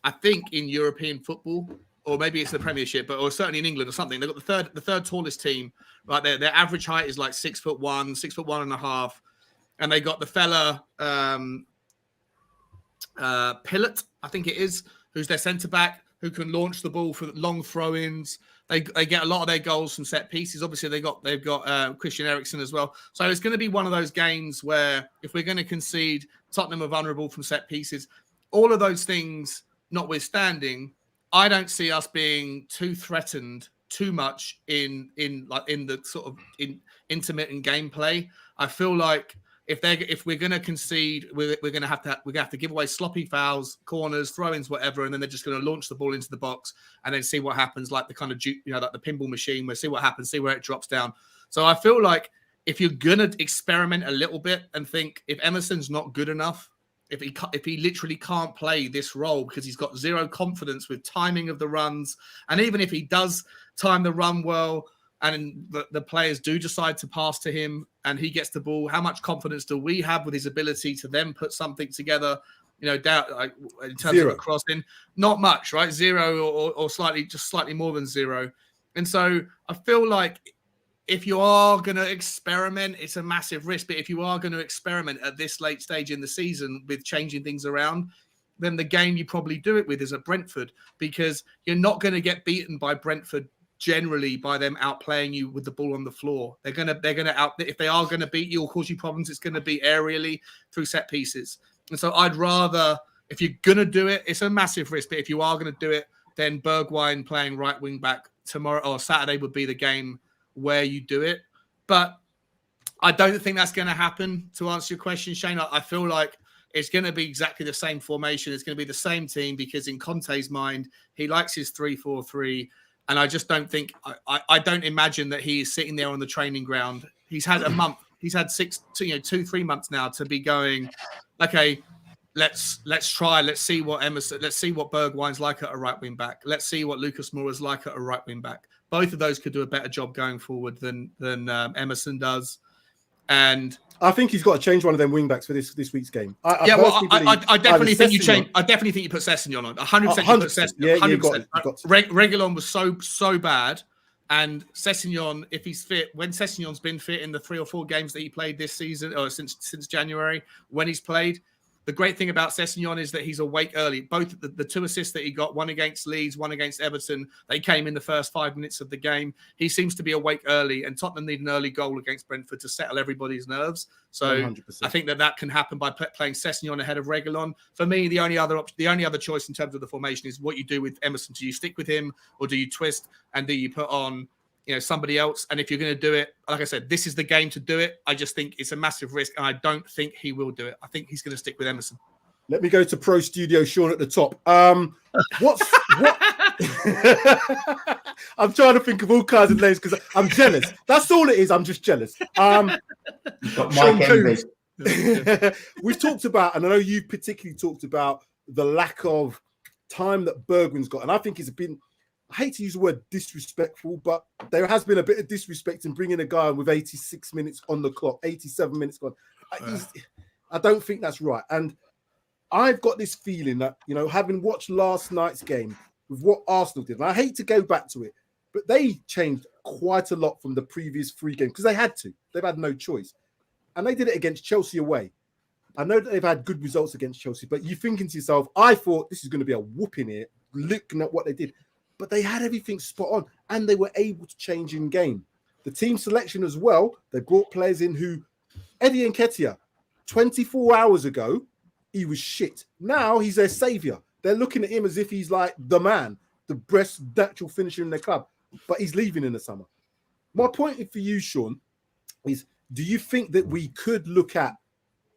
I think, in European football, or maybe it's the Premiership, or certainly in England or something. They've got the third tallest team. Right, their average height is like 6'1", 6'1.5", and they got the fella Pillot, I think it is, who's their centre back, who can launch the ball for long throw-ins. They get a lot of their goals from set pieces. Obviously, they've got Christian Eriksen as well. So it's going to be one of those games where if we're going to concede, Tottenham are vulnerable from set pieces. All of those things notwithstanding, I don't see us being too threatened too much in the sort of intermittent gameplay. I feel like if we're going to concede, we're going to have to give away sloppy fouls, corners, throw-ins, whatever, and then they're just going to launch the ball into the box and then see what happens, like the kind of like the pinball machine, where see what happens, see where it drops down. So I feel like if you're going to experiment a little bit and think if Emerson's not good enough, if he literally can't play this role because he's got zero confidence with timing of the runs, and even if he does time the run well, and the players do decide to pass to him and he gets the ball, how much confidence do we have with his ability to then put something together, in terms of a crossing? Not much, right? Zero or slightly more than zero. And so I feel like if you are going to experiment, it's a massive risk. But if you are going to experiment at this late stage in the season with changing things around, then the game you probably do it with is at Brentford, because you're not going to get beaten by Brentford generally by them outplaying you with the ball on the floor. They're gonna if they are going to beat you or cause you problems, it's going to be aerially through set pieces. And so I'd rather, if you're going to do it, it's a massive risk, but if you are going to do it, then Bergwijn playing right wing back tomorrow or Saturday would be the game where you do it. But I don't think that's going to happen, to answer your question, Shane. I feel like it's going to be exactly the same formation. It's going to be the same team, because in Conte's mind, he likes his 3-4-3. And I just don't think, I don't imagine that he is sitting there on the training ground. He's had a month. He's had 2-3 months now to be going, okay, let's try. Let's see what Bergwijn's like at a right wing back. Let's see what Lucas Moura's like at a right wing back. Both of those could do a better job going forward than Emerson does. And I think he's got to change one of them wing backs for this week's game. I definitely think you change. I definitely think you put Sessegnon on. 100%. You put Sessegnon. Yeah, 100%. Reguilón was so bad, and Sessegnon, if he's fit, when Sessegnon's been fit in the 3 or 4 games that he played this season, or since January, when he's played, the great thing about Sessegnon is that he's awake early. Both the 2 assists that he got, one against Leeds, one against Everton, they came in the first 5 minutes of the game. He seems to be awake early, and Tottenham need an early goal against Brentford to settle everybody's nerves. So 100%. I think that can happen by playing Sessegnon ahead of Reguilón. For me, the only other choice in terms of the formation is what you do with Emerson. Do you stick with him, or do you twist and do you put on somebody else? And if you're going to do it, like I said, this is the game to do it. I just think it's a massive risk, and I don't think he will do it. I think he's going to stick with Emerson. Let me go to Pro Studio Sean at the top. What? I'm trying to think of all kinds of names because I'm jealous. That's all it is. I'm just jealous. Sean Coons. We've talked about, and I know you particularly talked about the lack of time that Bergwijn's got, and I think it's been, I hate to use the word disrespectful, but there has been a bit of disrespect in bringing a guy with 86 minutes on the clock, 87 minutes gone. I don't think that's right. And I've got this feeling that, having watched last night's game with what Arsenal did, and I hate to go back to it, but they changed quite a lot from the previous 3 games because they had to. They've had no choice. And they did it against Chelsea away. I know that they've had good results against Chelsea, but you're thinking to yourself, I thought this is going to be a whooping here, looking at what they did. But they had everything spot on, and they were able to change in game. The team selection as well, they brought players in who, Eddie Nketiah, 24 hours ago, he was shit. Now he's their saviour. They're looking at him as if he's like the man, the best natural finisher in their club, but he's leaving in the summer. My point for you, Sean, is do you think that we could look at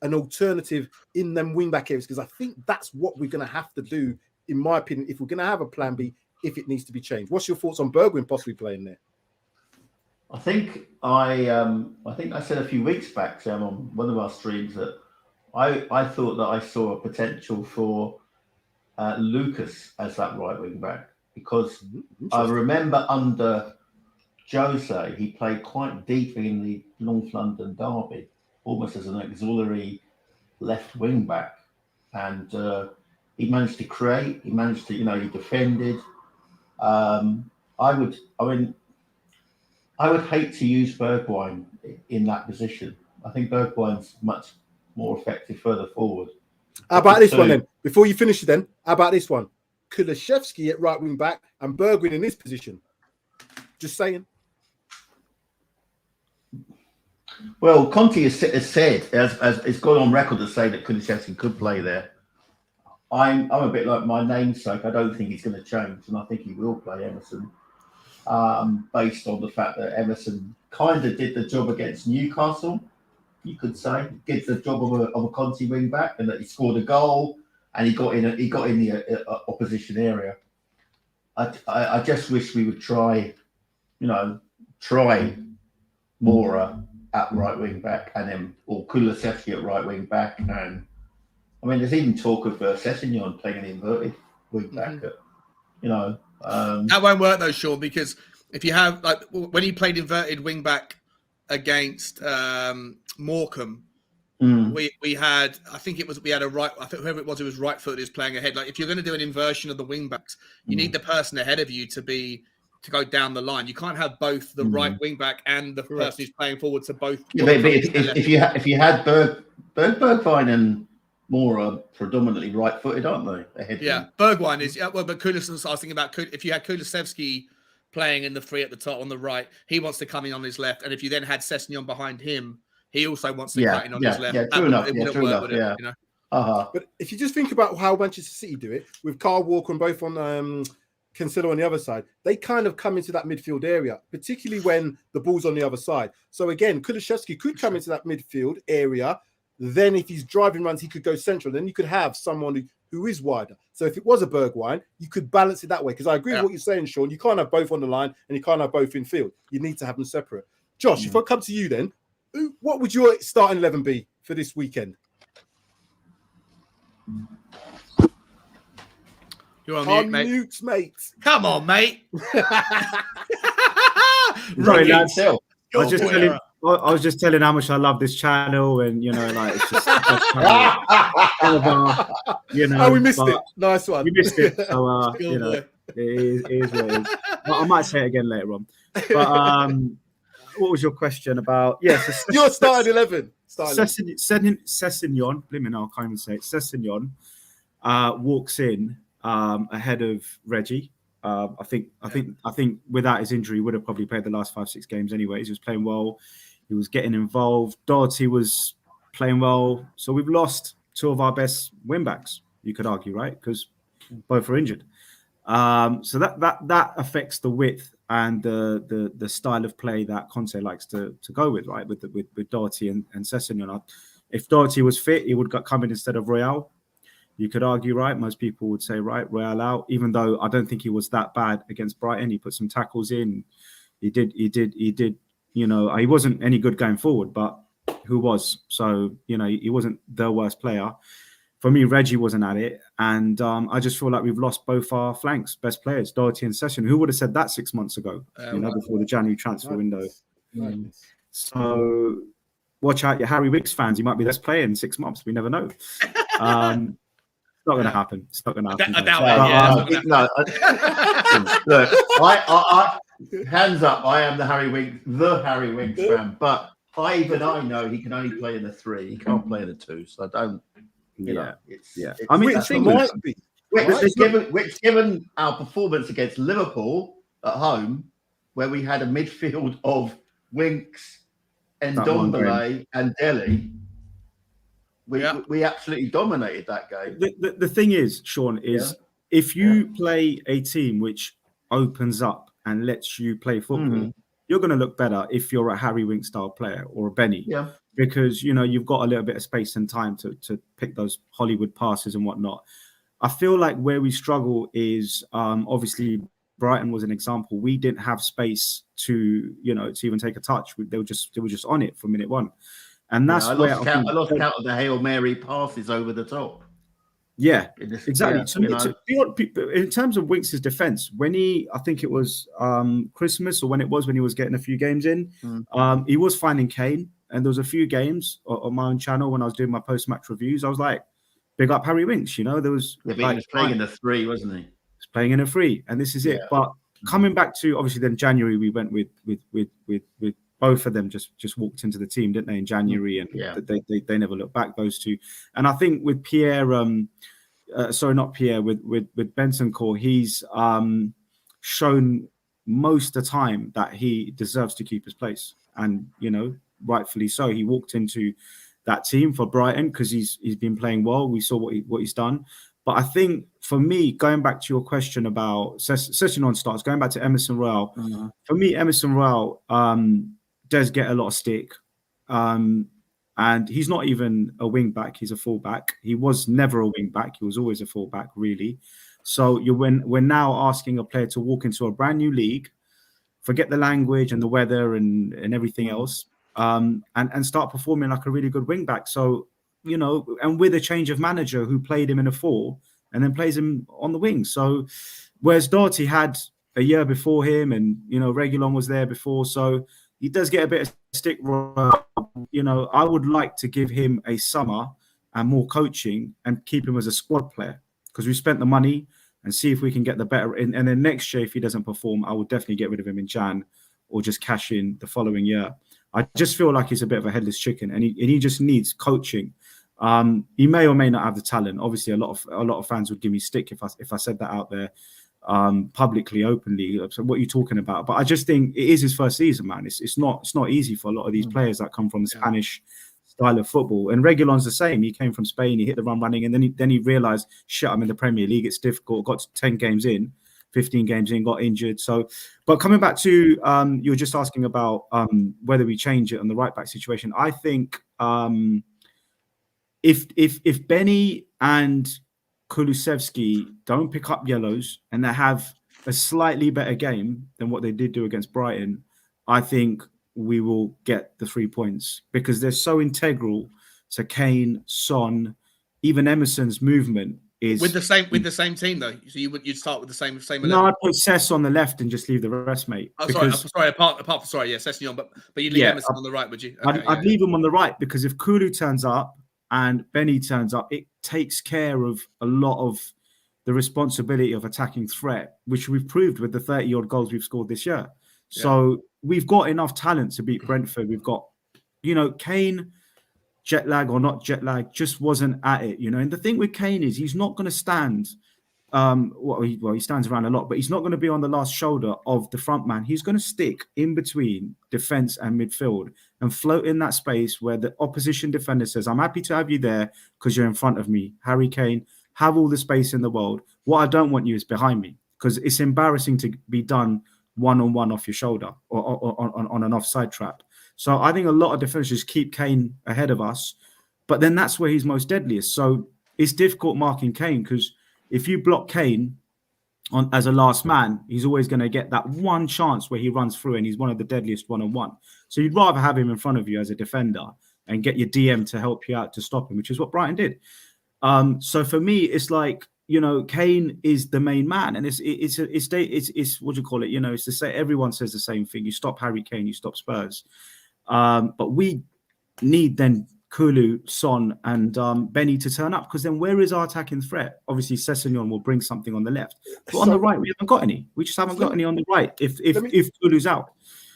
an alternative in them wing-back areas? Because I think that's what we're going to have to do, in my opinion, if we're going to have a plan B, if it needs to be changed. What's your thoughts on Bergwijn possibly playing there? I think I said a few weeks back, Sam, on one of our streams that I thought that I saw a potential for Lucas as that right wing back, because I remember under Jose he played quite deep in the North London derby, almost as an auxiliary left wing back, and he managed to create. He managed to, he defended. I would hate to use Bergwijn in that position. I think Bergwijn's much more effective further forward. How about this one then? Before you finish it then, how about this one? Kulusevski at right wing back and Bergwijn in this position. Just saying. Well, Conte has said, as it's gone on record to say that Kulusevski could play there. I'm a bit like my namesake. I don't think he's going to change, and I think he will play Emerson, based on the fact that Emerson kind of did the job against Newcastle. You could say did the job of a Conte wing back, and that he scored a goal and he got in the opposition area. I just wish we would try Moura at right wing back, and then or Kulusevski at right wing back, and I mean, there's even talk of Sessegnon playing an inverted wing back. That won't work though, Sean, because if you have like when he played inverted wing back against Morecambe, we had a right. I think whoever it was who was right footed is playing ahead. Like if you're going to do an inversion of the wing backs, you need the person ahead of you to go down the line. You can't have both the right wing back and the person who's playing forward to both. Yeah, but if you had Bergwijn and Moura predominantly right-footed, aren't they? Ahead Bergwijn is. But Kulusevski. I was thinking about if you had Kulusevski playing in the three at the top on the right, he wants to come in on his left, and if you then had Sessegnon behind him, he also wants to cut in on his left. Yeah, true enough. But if you just think about how Manchester City do it with Kyle Walker and both on Cancelo on the other side, they kind of come into that midfield area, particularly when the ball's on the other side. So again, Kulusevski could come into that midfield area. Then if he's driving runs, he could go central. Then you could have someone who is wider. So if it was a Bergwijn, you could balance it that way. Because I agree with what you're saying, Sean. You can't have both on the line and you can't have both in field. You need to have them separate. Josh, if I come to you then, what would your starting 11 be for this weekend? You're on mute, mate. Come on, mate. Sorry, lads. I was just telling how much I love this channel, and it's just we missed it. Nice one. We missed it. So it is what it is. But I might say it again later on. But what was your question about? Yes, your starting 11. Sessegnon. Let me know. I can't even say it. Sessegnon walks in ahead of Reggie. I think without his injury, he would have probably played the last 5-6 games anyways. He was playing well. He was getting involved. Doherty was playing well. So we've lost two of our best wing backs, you could argue, right? Because both are injured. So that affects the width and the style of play that Conte likes to go with, right? With Doherty and Sessegnon. If Doherty was fit, he would come in instead of Royale. You could argue, right? Most people would say, right, Royale out. Even though I don't think he was that bad against Brighton, he put some tackles in. He did. He wasn't any good going forward, but who was? So he wasn't the worst player. For me, Reggie wasn't at it, and I just feel like we've lost both our flanks, best players, Doherty and Sessegnon. Who would have said that 6 months ago? Before the January transfer window. So watch out, your Harry Winks fans. You might be best player in 6 months. We never know. It's not going to happen. It's not going to happen. I doubt it. Look, I hands up. I am the Harry Winks fan, but I know he can only play in a 3. He can't play in a 2. So I don't. I mean, the thing might be. Which given our performance against Liverpool at home, where we had a midfield of Winks and Ndombele and Dele. We absolutely dominated that game. The thing is, Sean, is if you play a team which opens up and lets you play football, you're going to look better if you're a Harry Winks style player or a Benny. Yeah. Because, you've got a little bit of space and time to pick those Hollywood passes and whatnot. I feel like where we struggle is obviously Brighton was an example. We didn't have space to even take a touch. They were just on it from minute one. And that's I lost count of the Hail Mary passes over the top. Yeah, exactly. In terms of Winks' defense, I think it was Christmas or when he was getting a few games in, he was finding Kane And there was a few games on my own channel when I was doing my post-match reviews. I was like, big up Harry Winks, you know, there was Yeah, but he was playing in the 3, wasn't he? He's playing in a 3, and this is it. But coming back to, obviously, then January, we went with both of them just walked into the team, didn't they, in January, and they never looked back, those two. And I think with Pierre, not Pierre, with Bentancur, he's shown most of the time that he deserves to keep his place, and you know, rightfully so. He walked into that team for Brighton because he's been playing well. We saw what he's done. But I think for me, going back to your question about Sessegnon starts, going back to Emerson Royal, for me, Emerson Royal does get a lot of stick. And he's not even a wing back, he's a full back. He was never a wing back, he was always a full back, really. So we're now asking a player to walk into a brand new league, forget the language and the weather and everything else, and start performing like a really good wing back. So, you know, and with a change of manager who played him in a 4 and then plays him on the wing. So whereas Doherty had a year before him, and you know, Reguilon was there before, so he does get a bit of stick. You know, I would like to give him a summer and more coaching and keep him as a squad player, because we spent the money, and see if we can get the better. And then next year, if he doesn't perform, I would definitely get rid of him in Jan, or just cash in the following year. I just feel like he's a bit of a headless chicken, and he just needs coaching. He may or may not have the talent. Obviously, a lot of fans would give me stick if I said that out there publicly, openly. So what are you talking about? But I just think it is his first season, man. It's not easy for a lot of these players that come from the Spanish style of football. And Reguilon's the same. He came from Spain, he hit the run running, and then he realized, shit, I'm in the Premier League, it's difficult. Got to 10 games in, 15 games in, got injured. So, but coming back to you were just asking about whether we change it on the right back situation. I think if Benny and Kulusevski don't pick up yellows and they have a slightly better game than what they did do against Brighton, I think we will get the 3 points, because they're so integral to Kane, Son, even Emerson's movement is with the same team though. So you'd start with the same 11. No, I'd put Cess on the left and just leave the rest, mate. Oh, sorry, apart from Sessegnon, but you'd leave Emerson on the right, would you? Okay, I'd leave him on the right, because if Kulu turns up and Benny turns up, it takes care of a lot of the responsibility of attacking threat, which we've proved with the 30-odd goals we've scored this year. So we've got enough talent to beat Brentford. We've got, you know, Kane, jet lag or not jet lag, just wasn't at it, you know. And the thing with Kane is he's not going to stand, he stands around a lot, but he's not going to be on the last shoulder of the front man. He's going to stick in between defence and midfield and float in that space where the opposition defender says, I'm happy to have you there because you're in front of me. Harry Kane, have all the space in the world. What I don't want you is behind me, because it's embarrassing to be done one-on-one off your shoulder or on an offside trap. So I think a lot of defenders keep Kane ahead of us, but then that's where he's most deadliest. So it's difficult marking Kane, because if you block Kane as a last man, he's always going to get that one chance where he runs through and he's one of the deadliest one-on-one. So you'd rather have him in front of you as a defender and get your DM to help you out to stop him, which is what Brighton did. So for me, it's like, you know, Kane is the main man, and it's what do you call it? You know, it's to say everyone says the same thing. You stop Harry Kane, you stop Spurs. But we need then Kulu, Son, and Benny to turn up, because then where is our attacking threat? Obviously, Sessegnon will bring something on the left, but on the right we haven't got any. We just haven't got any on the right. If Kulu's out,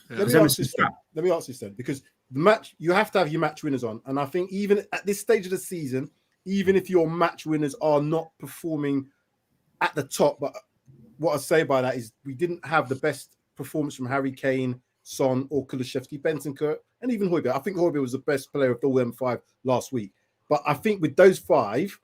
let me ask this then, because the match, you have to have your match winners on, and I think even at this stage of the season, even if your match winners are not performing at the top, but what I say by that is we didn't have the best performance from Harry Kane, Son, or Kulusevski, Bentancur, and even Højbjerg. I think Højbjerg was the best player of all them 5 last week. But I think with those 5,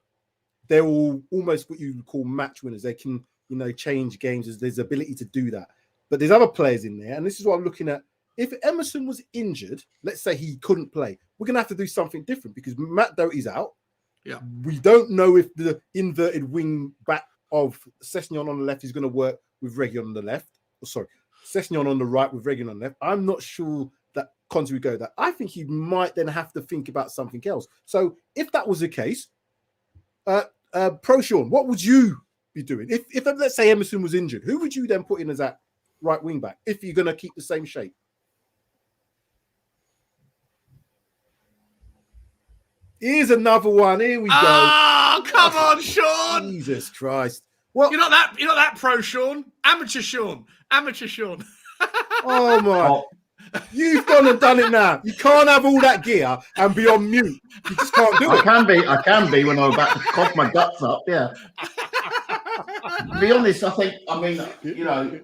they're all almost what you would call match winners. They can, you know, change games. There's ability to do that. But there's other players in there, and this is what I'm looking at. If Emerson was injured, let's say he couldn't play, we're going to have to do something different, because Matt Doherty's out. Yeah, we don't know if the inverted wing back of Sessegnon on the left is going to work with Reguilon on the left. Sessegnon on the right with Reguilon on the left. I'm not sure that Conte would go that. I think he might then have to think about something else. So if that was the case, Pro Sean, what would you be doing? If let's say Emerson was injured, who would you then put in as that right wing back if you're going to keep the same shape? Here's another one. Here we go. Oh, come on, Sean. Jesus Christ. Well, You're not that pro, Sean. Amateur Sean. oh my. You've gone and done it now. You can't have all that gear and be on mute. You just can't do it. I can be when I'm about to cough my guts up. Yeah. To be honest, I mean, you know,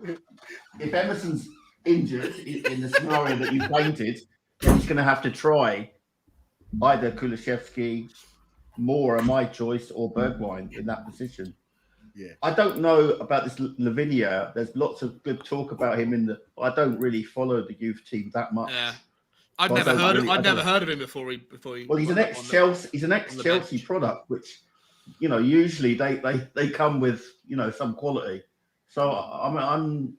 if Emerson's injured in the scenario that you painted, then he's going to have to try either Kulusevski, Moura, my choice, or Bergwijn in that position. Yeah, I don't know about this Lavinia. There's lots of good talk about him I don't really follow the youth team that much. Yeah, I'd never heard of him before he. Well, he's an ex-Chelsea. He's an ex-Chelsea product, which, you know, usually they come with, you know, some quality. So I'm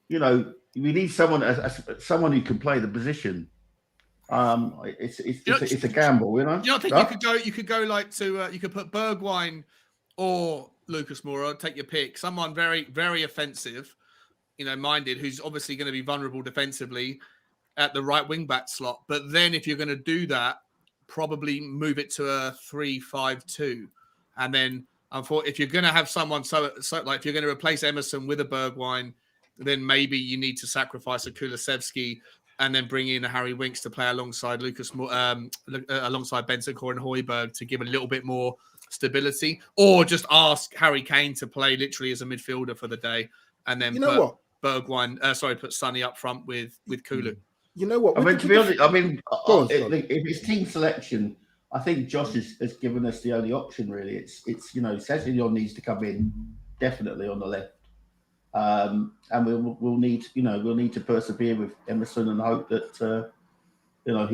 you know, we need someone someone who can play the position. It's a gamble, you know. You don't think you could go like to you could put Bergwijn or Lucas Moura, take your pick. Someone very, very offensive, you know, minded, who's obviously going to be vulnerable defensively at the right wing back slot. But then if you're going to do that, probably move it to a 3-5-2. And then if you're going to have someone so like if you're going to replace Emerson with a Bergwijn, then maybe you need to sacrifice a Kulusevski and then bring in a Harry Winks to play alongside alongside Bentancur and Højbjerg to give a little bit more stability, or just ask Harry Kane to play literally as a midfielder for the day, and then put Sonny up front with Kulu. You know what? I mean, to be honest, if it's team selection, I think Josh has given us the only option really. It's you know, Sessegnon needs to come in definitely on the left, and we'll need to persevere with Emerson and hope that you know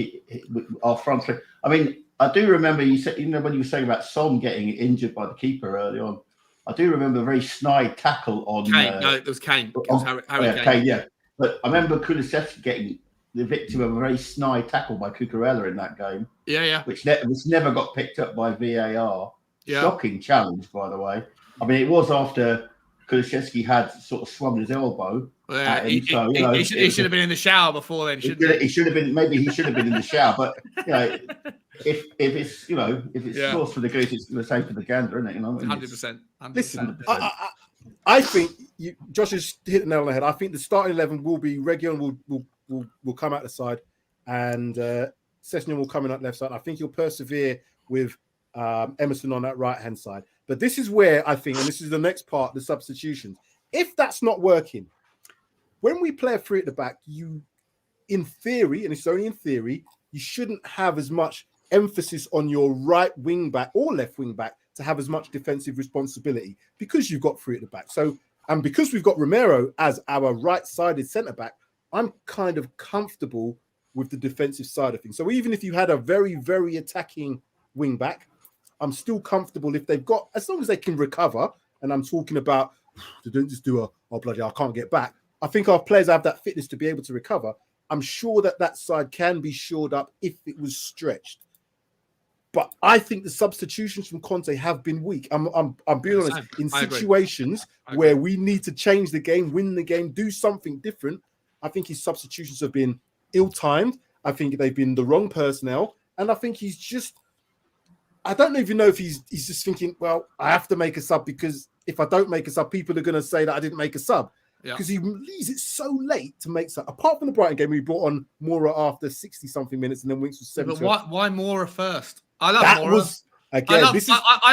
our front three. I mean, I do remember you said, you know, when you were saying about Son getting injured by the keeper early on. I do remember a very snide tackle on Kane. No, it was Kane. It was Harry Kane. Yeah, but I remember Kulusevski getting the victim of a very snide tackle by Cucurella in that game. Yeah. Which never got picked up by VAR. Yeah. Shocking challenge, by the way. I mean, it was after Kulusevski had sort of swung his elbow at him. He should have been in the shower before then, shouldn't he? He should have been. Maybe he should have been in the shower. But you know, if it's sauce for the goose, it's the same for the gander, isn't it? You know, 100%. Listen, I think Josh has hit the nail on the head. I think the starting 11 will be Reguilon will come out the side, and Sessegnon will come in at left side. I think he'll persevere with Emerson on that right hand side. But this is where I think, and this is the next part, the substitutions. If that's not working, when we play a three at the back, you, in theory, and it's only in theory, you shouldn't have as much emphasis on your right wing back or left wing back to have as much defensive responsibility because you've got three at the back. So, and because we've got Romero as our right-sided centre back, I'm kind of comfortable with the defensive side of things. So even if you had a very, very attacking wing back, I'm still comfortable if they've got, as long as they can recover. And I'm talking about, they don't just do I can't get back. I think our players have that fitness to be able to recover. I'm sure that side can be shored up if it was stretched. But I think the substitutions from Conte have been weak. I'm being honest. In situations where we need to change the game, win the game, do something different, I think his substitutions have been ill-timed. I think they've been the wrong personnel. And I think he's just, I don't even know if he's just thinking, well, I have to make a sub because if I don't make a sub, people are going to say that I didn't make a sub. Because he leaves it so late to make sub. Apart from the Brighton game, we brought on Moura after 60-something minutes and then Winks was 70. But why Moura first? I love Moura. I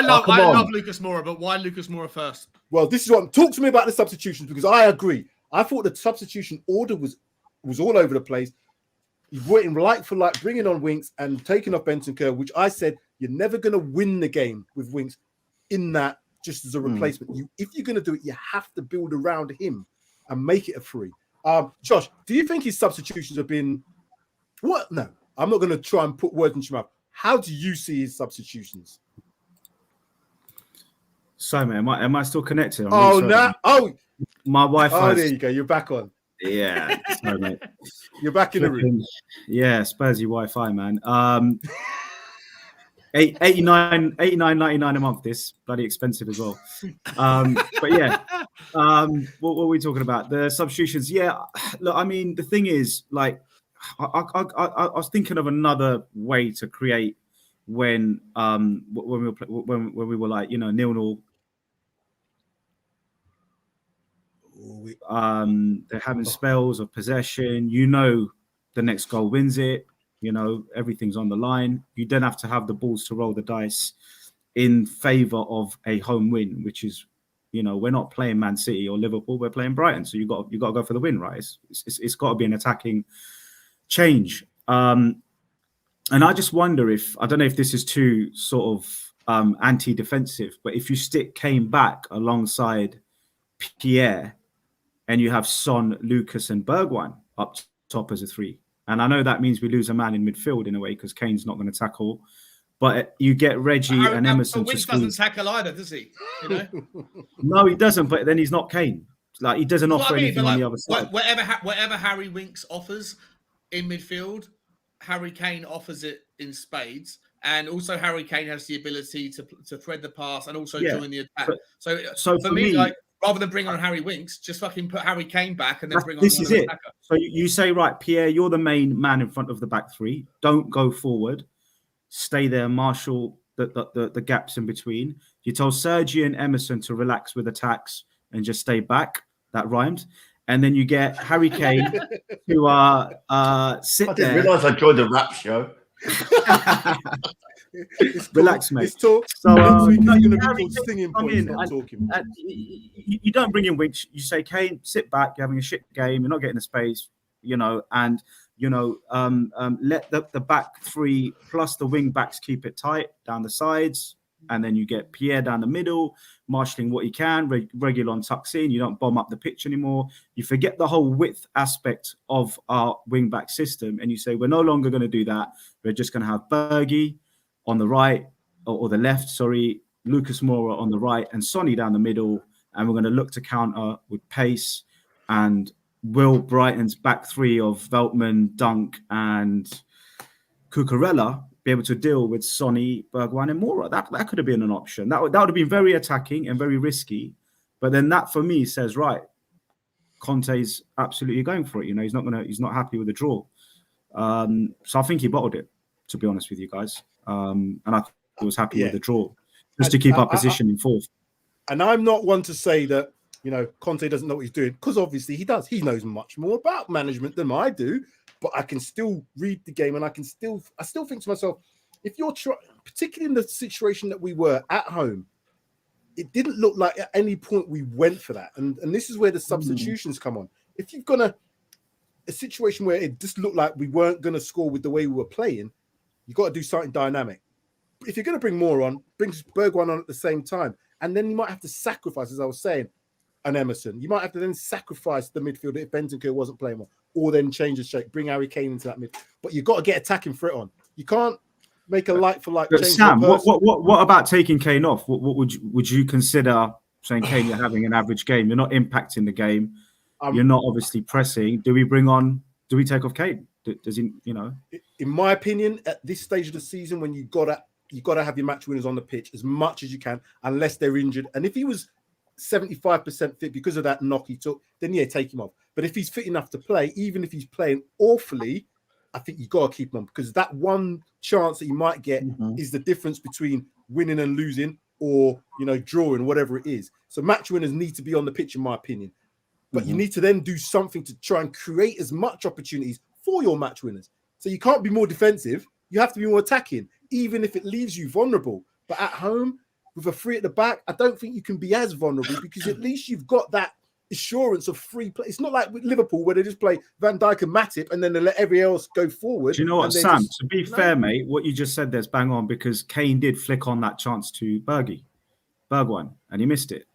love Lucas Moura, but why Lucas Moura first? Well, this is what, talk to me about the substitutions because I agree. I thought the substitution order was all over the place. He went in like for like, bringing on Winks and taking off Bentancur, which I said you're never going to win the game with Winks in that just as a replacement. If you're going to do it, you have to build around him and make it a free. Josh, do you think his substitutions have been what? No, I'm not going to try and put words into your mouth. How do you see his substitutions? So, man, am I still connected? My Wi-Fi. Oh, there you go. You're back on. Yeah, sorry, mate. You're back in the room. Yeah, Spursy Wi-Fi, man. 89.99 a month. This bloody expensive as well. But yeah, what were we talking about? The substitutions. Yeah, look, I mean, the thing is, like, I was thinking of another way to create when we were like 0-0. They're having spells of possession. The next goal wins it. Everything's on the line. You then have to have the balls to roll the dice in favor of a home win, which is, we're not playing Man City or Liverpool. We're playing Brighton. So you got to go for the win, right? It's got to be an attacking change. And I just wonder I don't know if this is too sort of anti-defensive, but if you stick Kane back alongside Pierre and you have Son, Lucas and Bergwijn up top as a 3. And I know that means we lose a man in midfield in a way because Kane's not going to tackle. But you get Reggie and Emerson. Winks doesn't tackle either, does he? No, he doesn't. But then he's not Kane. Like he doesn't offer anything on the other side. Whatever Harry Winks offers in midfield, Harry Kane offers it in spades. And also Harry Kane has the ability to thread the pass and also join the attack. So for me, like, rather than bring on Harry Winks, just fucking put Harry Kane back and then bring on another attacker. So you say, right, Pierre, you're the main man in front of the back 3. Don't go forward. Stay there, marshal the gaps in between. You told Sergi and Emerson to relax with attacks and just stay back. That rhymed. And then you get Harry Kane to sit there. I didn't realise I joined the rap show. Relax, mate. It's talk. So next week is going to be called singing points, not talking. You don't bring in Winks. You say, Kane, sit back. You're having a shit game. You're not getting the space, and let the back 3 plus the wing backs keep it tight down the sides, and then you get Pierre down the middle, marshalling what he can. Reguilon tucks in. You don't bomb up the pitch anymore. You forget the whole width aspect of our wing back system, and you say we're no longer going to do that. We're just going to have Bergie on the right or the left. Sorry, Lucas Moura on the right, and Sonny down the middle, and we're going to look to counter with pace and. Will Brighton's back 3 of Veltman, Dunk, and Cucurella be able to deal with Sonny, Bergwijn, and Moura? That could have been an option. That would have been very attacking and very risky. But then that for me says, right, Conte's absolutely going for it. He's not happy with the draw. So I think he bottled it, to be honest with you guys. And I think he was happy with the draw, just to keep our position in 4th. And I'm not one to say that. Conte doesn't know what he's doing, because obviously he does. He knows much more about management than I do, but I can still read the game, and I still think to myself, if you're particularly in the situation that we were at home, it didn't look like at any point we went for that. And this is where the substitutions come on. If you've got a situation where it just looked like we weren't going to score with the way we were playing, you've got to do something dynamic. If you're going to bring more on, bring Bergwijn on at the same time, and then you might have to sacrifice, as I was saying, an Emerson. You might have to then sacrifice the midfield if Bentancur wasn't playing well, or then change the shape, bring Harry Kane into that mid. But you've got to get attacking for it on. You can't make a like for like change. Sam, what about taking Kane off? What would you consider saying, Kane, you're having an average game, you're not impacting the game, you're not obviously pressing. Do we take off Kane? Does he, In my opinion, at this stage of the season, when you gotta have your match winners on the pitch as much as you can, unless they're injured. And if he was 75% fit because of that knock he took, then take him off. But if he's fit enough to play, even if he's playing awfully, I think you got to keep him on, because that one chance that you might get is the difference between winning and losing, or drawing, whatever it is. So match winners need to be on the pitch, in my opinion. But you need to then do something to try and create as much opportunities for your match winners. So you can't be more defensive. You have to be more attacking, even if it leaves you vulnerable. But at home, with a 3 at the back, I don't think you can be as vulnerable, because at least you've got that assurance of free play. It's not like with Liverpool where they just play Van Dijk and Matip and then they let everybody else go forward. Do you know what, Sam? To be fair, mate, what you just said there's bang on, because Kane did flick on that chance to Bergwijn, and he missed it.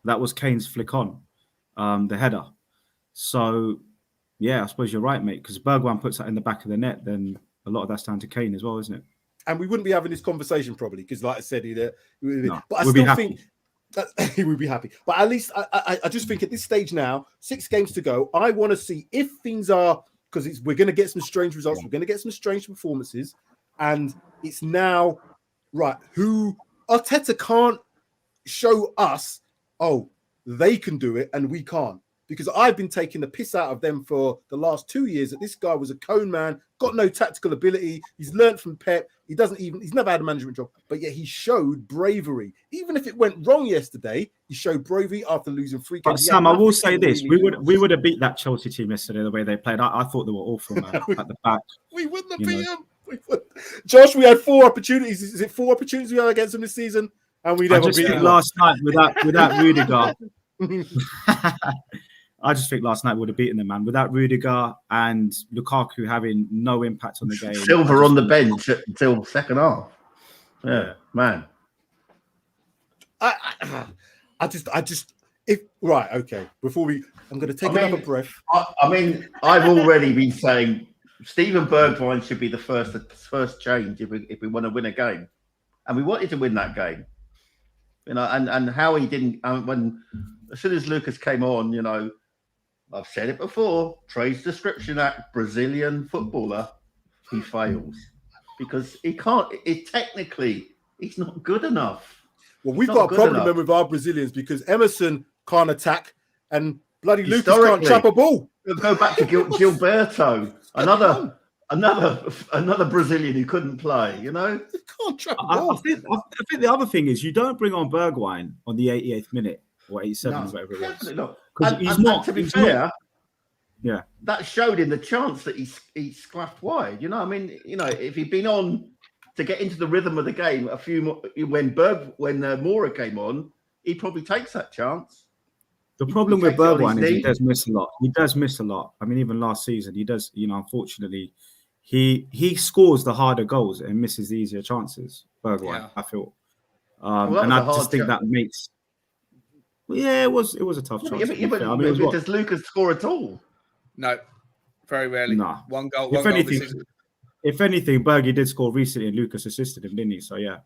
That was Kane's flick on, the header. So, yeah, I suppose you're right, mate, because Bergwijn puts that in the back of the net, then a lot of that's down to Kane as well, isn't it? And we wouldn't be having this conversation probably, because, like I said, but I we'll still think that he would be happy. But at least I just think at this stage now, 6 games to go, I want to see if things are, because we're going to get some strange results, we're going to get some strange performances, and it's now right. Who Arteta can't show us? Oh, they can do it and we can't. because I've been taking the piss out of them for the last 2 years that this guy was a cone man, got no tactical ability. He's learned from Pep. He's never had a management job, but yet he showed bravery. Even if it went wrong yesterday, he showed bravery after losing 3 But games. Sam, I will say this: we would have beat that Chelsea team yesterday the way they played. I thought they were awful, man, at the back. We wouldn't have beat them. Josh, we had 4 opportunities. Is it 4 opportunities we had against them this season? And we never I just beat think them. last night without Rudiger. I just think last night would have beaten them, man. Without Rudiger and Lukaku having no impact on the game. Silver on the bench until second half. Yeah, man. I just if right, okay. Before I'm going to take another breath. I mean, I've already been saying Steven Bergwijn should be the first change if we want to win a game, and we wanted to win that game. You know, and how he didn't when as soon as Lucas came on, you know, I've said it before. Trades description at Brazilian footballer, he fails because he can't. Technically, he's not good enough. Well, we've got a problem then with our Brazilians because Emerson can't attack and bloody Lucas can't trap a ball. We'll go back to Gilberto, another Brazilian who couldn't play. You know, he can't trap a ball. I think the other thing is you don't bring on Bergwijn on the 88th minute or 87th, whatever it was. Because he's not. To be fair, yeah, that showed him the chance that he sclaffed wide. You know, I mean, you know, if he'd been on to get into the rhythm of the game, a few more, when Moura came on, he probably takes that chance. The problem with Bergwijn is he does miss a lot. He does miss a lot. I mean, even last season, he does. You know, unfortunately, he scores the harder goals and misses the easier chances. Bergwijn, I feel, and I just think that makes. Yeah, it was a tough chance. I mean, does Lucas score at all? No, very rarely. No. One goal. If anything, Bergie did score recently, and Lucas assisted him, didn't he? So yeah.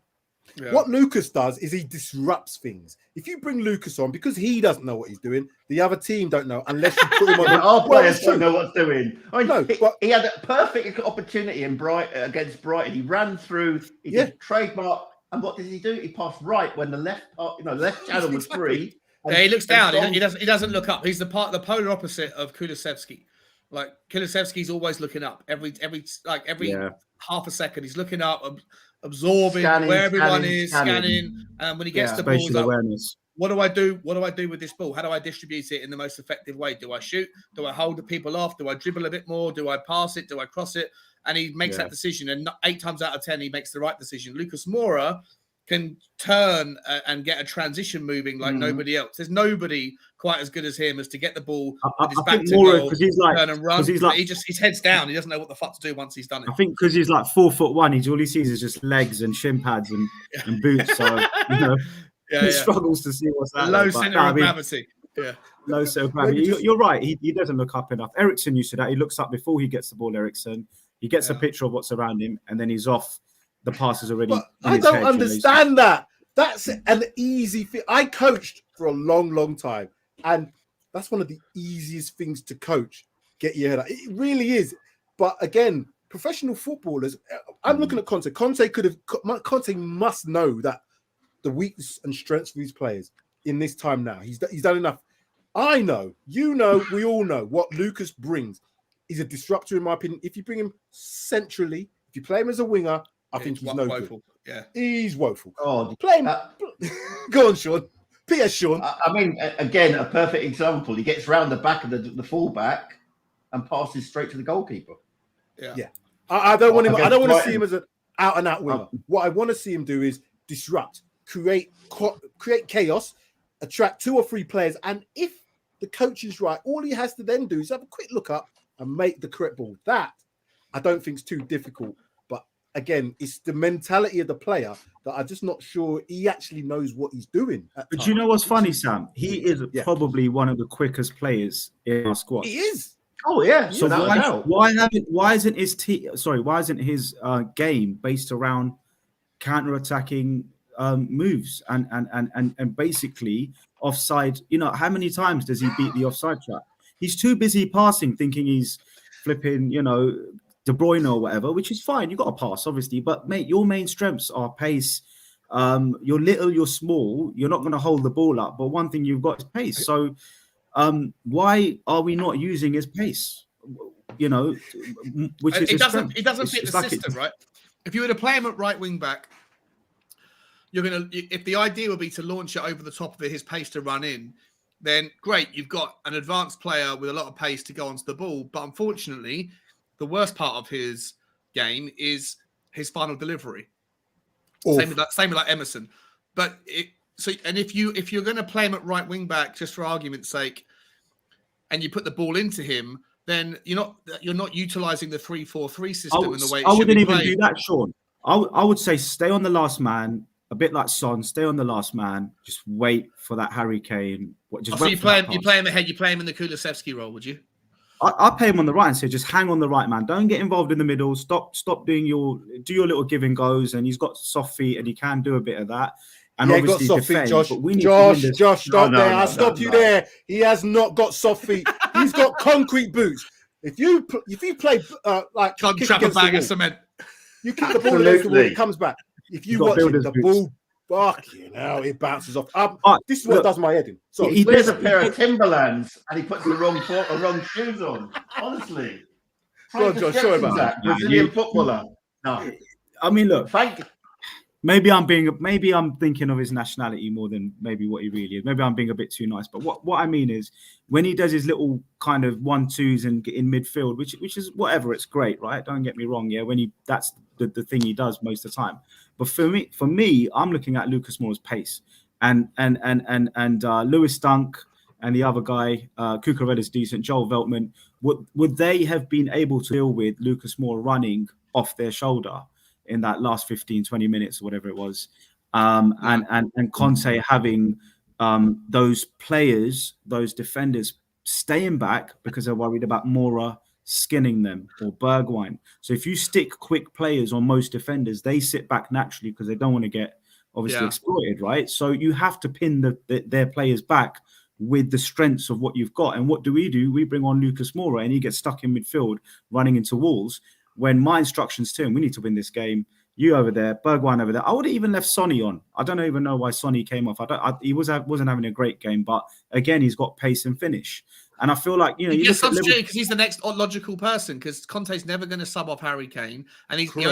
What Lucas does is he disrupts things. If you bring Lucas on, because he doesn't know what he's doing, the other team don't know unless you put him on. Our players don't know what's doing. I mean, he had a perfect opportunity against Brighton. He ran through. He did trademark, and what did he do? He passed right when the left channel was free. Yeah, he looks down. He doesn't look up. He's the polar opposite of Kulusevski. Like Kulusevski's always looking up. Every half a second, he's looking up, absorbing where everyone is, scanning. And when he gets the ball, he's like, what do I do? What do I do with this ball? How do I distribute it in the most effective way? Do I shoot? Do I hold the people off? Do I dribble a bit more? Do I pass it? Do I cross it? And he makes that decision. And 8 times out of 10, he makes the right decision. Lucas Moura can turn and get a transition moving like nobody else. There's nobody quite as good as him as to get the ball with his back to goal, turn and run. His head's down. He doesn't know what the fuck to do once he's done it. I think because he's like 4'1", all he sees is just legs and shin pads and boots. So you know, he struggles to see what's that. Low center of gravity. Yeah. Low center of gravity. You're right. He doesn't look up enough. Ericsson used to that. He looks up before he gets the ball. Ericsson. He gets a picture of what's around him, and then he's off. The pass is already. I don't understand that. That's an easy thing. I coached for a long, long time, and that's one of the easiest things to coach. Get your head out. It really is. But again, professional footballers. I'm looking at Conte. Conte must know that the weakness and strengths of these players in this time now. He's done enough. I know. You know. We all know what Lucas brings. He's a disruptor, in my opinion. If you bring him centrally, if you play him as a winger. I think he's no good. Yeah, he's woeful. Oh, play him. Go on, Sean. P.S. Sean. I mean, again, a perfect example. He gets round the back of the fullback and passes straight to the goalkeeper. Yeah. I don't want him. I don't want to see him as an out-and-out winger. What I want to see him do is disrupt, create chaos, attract 2 or 3 players, and if the coach is right, all he has to then do is have a quick look up and make the correct ball. That I don't think is too difficult. Again, it's the mentality of the player that I'm just not sure he actually knows what he's doing. But you know what's funny, Sam? He is probably one of the quickest players in our squad. He is. Oh yeah. So why isn't his game based around counter-attacking moves and basically offside? You know, how many times does he beat the offside trap? He's too busy passing, thinking he's flipping. You know. De Bruyne or whatever, which is fine. You got to pass, obviously, but mate, your main strengths are pace. You're little, you're small. You're not going to hold the ball up, but one thing you've got is pace. So Why are we not using his pace? You know, which is it doesn't fit the system, right? If you were to play him at right wing back, if the idea would be to launch it over the top of his pace to run in, then great, you've got an advanced player with a lot of pace to go onto the ball. But unfortunately, the worst part of his game is his final delivery. Same with like Emerson. But if you're going to play him at right wing back, just for argument's sake, and you put the ball into him, then you're not utilizing the 3-4-3 system in the way it I should wouldn't be even played. do that, Sean. I would say stay on the last man, a bit like Son. Stay on the last man. Just wait for that Harry Kane. So you play him ahead. You play him in the Kulusevski role, would you? I play him on the right and say just hang on the right man. Don't get involved in the middle. Stop doing your little give and goes. And he's got soft feet and he can do a bit of that. And yeah, obviously got soft defend, feet, Josh. but we need Josh, stop there. I'll stop you there. He has not got soft feet. He's got concrete boots. If you play like can't trap a bag of cement, you kick the ball against the wall, it comes back. If you watch it, the boots. ball, fucking hell, it bounces off. This is what look, does my head in. So he wears a pair of Timberlands and he puts the wrong shoes on. Honestly, go on, Josh, sorry about that. Brazilian footballer. No, I mean, look. Frank. Maybe I'm thinking of his nationality more than maybe what he really is. Maybe I'm being a bit too nice. But what I mean is when he does his little kind of 1-2s and get in midfield, which is whatever, it's great, right? Don't get me wrong. Yeah, that's the thing he does most of the time. But for me, I'm looking at Lucas Moura's pace and Lewis Dunk and the other guy, Cucurella's decent, Joel Veltman. Would they have been able to deal with Lucas Moura running off their shoulder in that last 15-20 minutes or whatever it was, and Conte having those players, those defenders staying back because they're worried about Moura skinning them or Bergwijn. So if you stick quick players on most defenders, they sit back naturally because they don't want to get obviously exploited, right? So you have to pin their players back with the strengths of what you've got. And what do? We bring on Lucas Moura and he gets stuck in midfield running into walls. When my instructions to him, we need to win this game. You over there, Bergwijn over there. I would have even left Sonny on. I don't even know why Sonny came off. He wasn't having a great game, but again, he's got pace and finish. And I feel like he gets substituted because he's the next logical person. Because Conte's never going to sub off Harry Kane, and he's the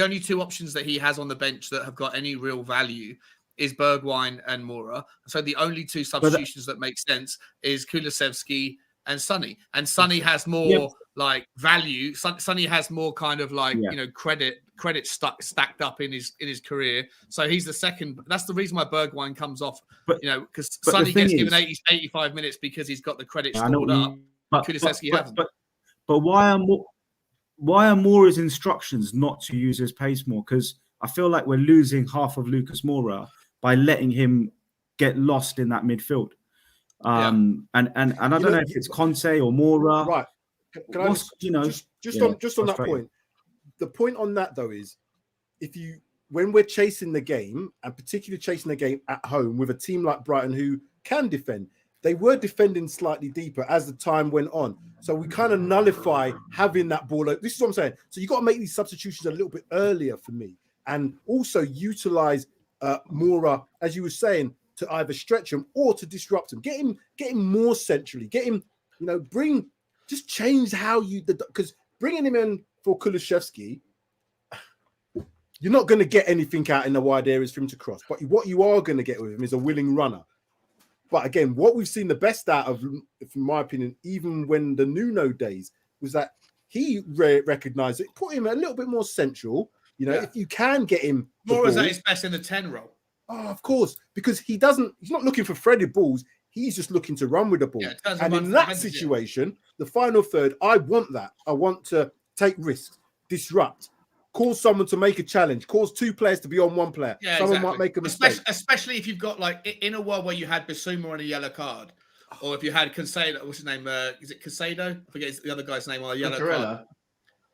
only two options that he has on the bench that have got any real value is Bergwijn and Moura. So the only two substitutions that make sense is Kulusevski and Sonny. And Sonny has more like value. Sonny has more kind of like credit stacked up in his career. So he's the second. That's the reason why Bergwijn comes off. Because Sonny gets given 85 minutes because he's got the credit stored up. Kulusevski hasn't. But why are Moura's instructions not to use his pace more? Because I feel like we're losing half of Lucas Moura by letting him get lost in that midfield. And I don't know if it's Conte or Moura. Right. Can I just on that point? The point on that though is when we're chasing the game, and particularly chasing the game at home with a team like Brighton who can defend, they were defending slightly deeper as the time went on. So we kind of nullify having that ball. This is what I'm saying. So you got to make these substitutions a little bit earlier for me, and also utilize Moura, as you were saying, to either stretch him or to disrupt him. Get him more centrally. Get him, just change how because bringing him in for Kulusevski, you're not going to get anything out in the wide areas for him to cross. But what you are going to get with him is a willing runner. But again, what we've seen the best out of, in my opinion, even when the Nuno days, was that he recognized it, put him a little bit more central. If you can get him more, is at his best in the 10 role. Oh, of course, because he's not looking for threaded balls. He's just looking to run with the ball. And in that situation, the final third, I want that. I want to take risks, disrupt, cause someone to make a challenge, cause two players to be on one player. Yeah, someone might make a mistake. Especially if you've got, like, in a world where you had Bissouma on a yellow card, or if you had Casado, what's his name? Is it Casado? I forget the other guy's name on a yellow card.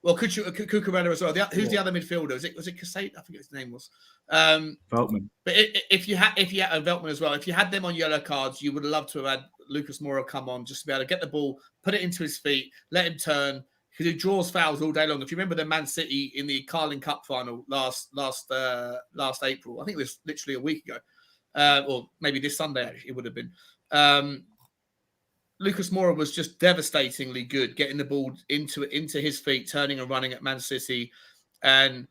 Well, Cucurella as well. Who's the other midfielder? Was it Casado? I forget his name was. Veltman. But if you had Veltman as well, if you had them on yellow cards, you would have loved to have had Lucas Moura come on just to be able to get the ball, put it into his feet, let him turn, because he draws fouls all day long. If you remember the Man City in the Carling Cup final last April, I think it was literally a week ago, or maybe this Sunday actually, it would have been. Lucas Moura was just devastatingly good, getting the ball into his feet, turning and running at Man City, and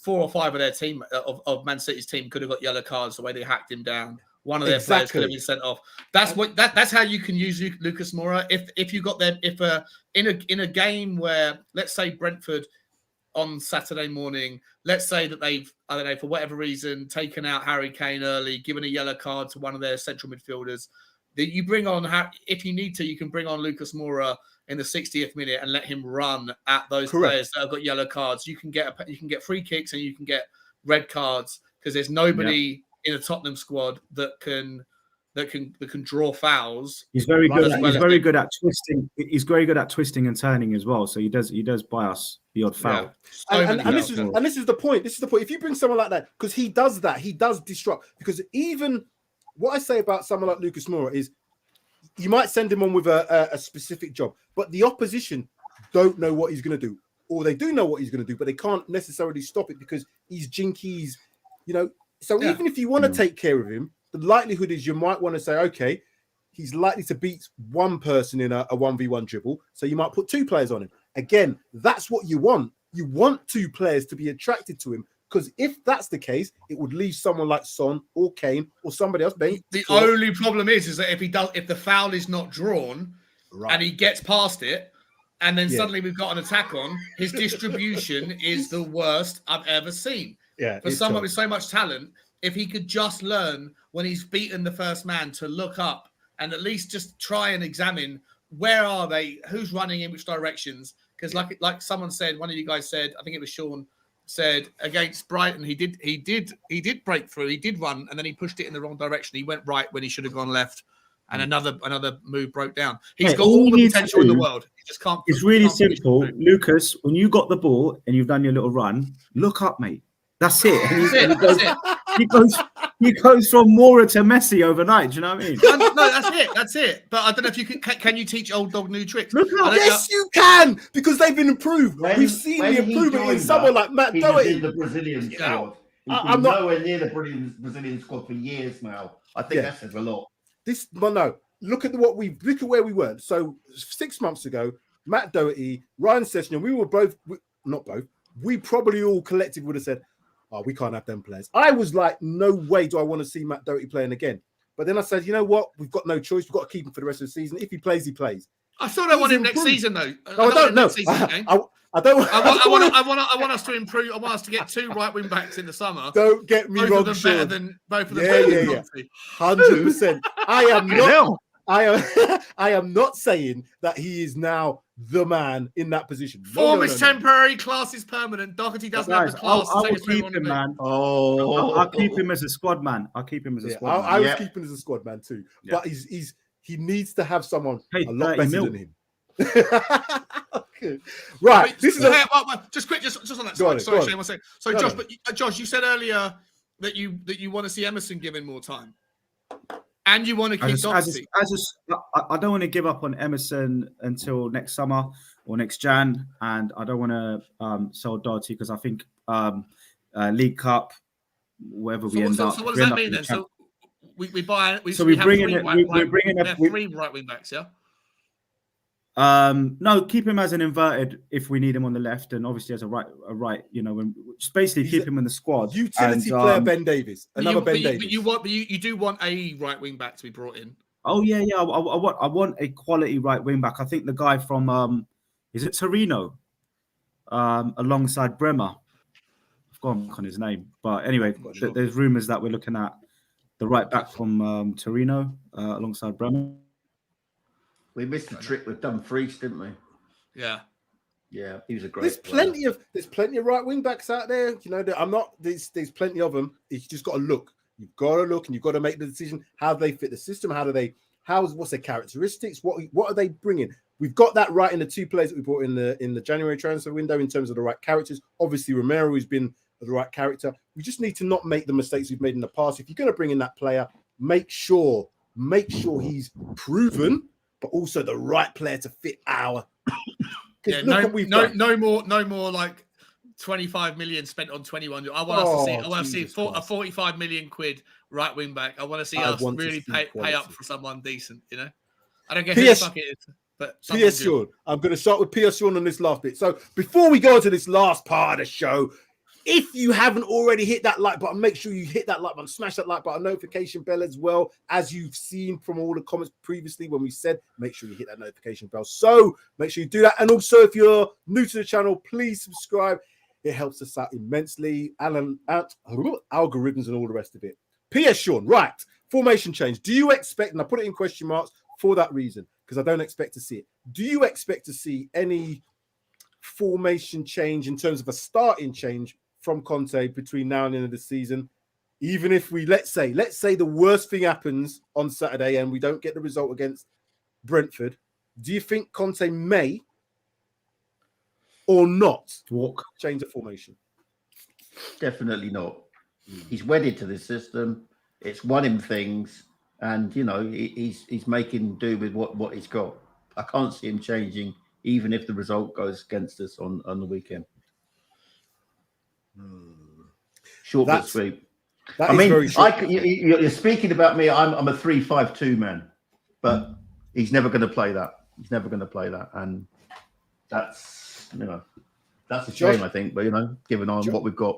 4 or 5 of their team of Man City's team could have got yellow cards the way they hacked him down. One of their players could have been sent off. That's how you can use Lucas Moura. If you got them, in a game where, let's say, Brentford on Saturday morning, let's say that they've, I don't know, for whatever reason, taken out Harry Kane early, given a yellow card to one of their central midfielders, that you bring on, if you need to, you can bring on Lucas Moura in the 60th minute and let him run at those players that have got yellow cards. You can get free kicks and you can get red cards, because there's nobody in a Tottenham squad that can draw fouls. He's very good. He's very good at twisting. He's very good at twisting and turning as well. So he does buy us the odd foul. Yeah. And this is the point. This is the point. If you bring someone like that, because he does that, he does disrupt. Because even what I say about someone like Lucas Moura is, you might send him on with a specific job, but the opposition don't know what he's going to do, or they do know what he's going to do, but they can't necessarily stop it because he's jinky. So even if you want to take care of him, the likelihood is you might want to say, okay, he's likely to beat one person in a 1v1 dribble, so you might put 2 players on him. Again, that's what you want. You want 2 players to be attracted to him, because if that's the case, it would leave someone like Son or Kane or somebody else. The only problem is that if the foul is not drawn and he gets past it, and then suddenly we've got an attack on, his distribution is the worst I've ever seen. Yeah, for someone with so much talent, if he could just learn when he's beaten the first man to look up and at least just try and examine where are they, who's running in which directions. Because like someone said, one of you guys said, I think it was Sean, said against Brighton, he did break through, he did run, and then he pushed it in the wrong direction. He went right when he should have gone left, and another move broke down. He's got all the potential in the world. He just can't. It's really simple, Lucas. When you got the ball and you've done your little run, look up, mate. That's it. He goes from Moura to Messi overnight. Do you know what I mean? No, that's it. But I don't know if you can you teach old dog new tricks? Yes, you can, because they've been improved. We've seen the improvement in someone like Matt Doherty. In the Brazilian squad. I'm nowhere near the Brazilian squad for years now. I think that says a lot. Look at where we were. So 6 months ago, Matt Doherty, Ryan Sessegnon, we were we probably all collectively would have said, oh, we can't have them players. I was like, no way do I want to see Matt Doherty playing again. But then I said, you know what? We've got no choice. We've got to keep him for the rest of the season. If he plays, he plays. I still don't want him next season, though. I don't know. I want us to improve. I want us to get 2 right wing backs in the summer. Don't get me wrong, both of them better than 100%. I am not saying that he is now the man in that position. Form is temporary, class is permanent. Doherty doesn't have the class. I will keep him, man. I'll keep him as a squad man. I was keeping him as a squad man too. Yeah. But he needs to have someone a lot better than him. Okay. Right. Just on that. Sorry, Shane. One second. So, Josh, but Josh, you said earlier that you want to see Emerson given more time. And you want to keep Doherty. I don't want to give up on Emerson until next summer or next Jan, and I don't want to sell Doherty because I think League Cup, wherever we end up. So what does that mean then? So we buy. We're bringing 3 right wing backs, yeah. No, keep him as an inverted if we need him on the left, and obviously as a right, just basically keep him in the squad. Utility player Ben Davies, Ben Davies. But you do want a right wing back to be brought in. Oh yeah. I want a quality right wing back. I think the guy from is it Torino, alongside Bremer. I've gone on his name, but anyway, there's rumours that we're looking at the right back from Torino alongside Bremer. We missed the trick with Dumfries, didn't we? Yeah, he was a great. There's plenty of right wing backs out there. There's plenty of them. You've just got to look. You've got to look, and you've got to make the decision how they fit the system. What's their characteristics? What are they bringing? We've got that right in the 2 players that we brought in the January transfer window in terms of the right characters. Obviously, Romero has been the right character. We just need to not make the mistakes we've made in the past. If you're going to bring in that player, make sure he's proven, but also the right player to fit our. No more like 25 million spent on 21. I want to see a 45 million quid right wing back. I want to see us really pay up for someone decent. I don't care who the fuck it is. But PS Sean. I'm going to start with PS Sean on this last bit. So before we go into this last part of the show, if you haven't already hit that like button, make sure you hit that like button, smash that like button, notification bell as well. As you've seen from all the comments previously when we said, make sure you hit that notification bell. So make sure you do that. And also, if you're new to the channel, please subscribe. It helps us out immensely. And algorithms and all the rest of it. PS Sean, right. Formation change. Do you expect, and I put it in question marks for that reason, because I don't expect to see it. Do you expect to see any formation change in terms of a starting change from Conte between now and the end of the season? Even if we, let's say the worst thing happens on Saturday and we don't get the result against Brentford, do you think Conte may or not change the formation? Definitely not. He's wedded to this system. It's won him things. And, you know, he's making do with what he's got. I can't see him changing, even if the result goes against us on the weekend. Short but sweet. I mean, you're speaking about me. I'm a 3-5-2 man, but he's never going to play that. He's never going to play that, and that's that's a shame, I think. But given on what we've got.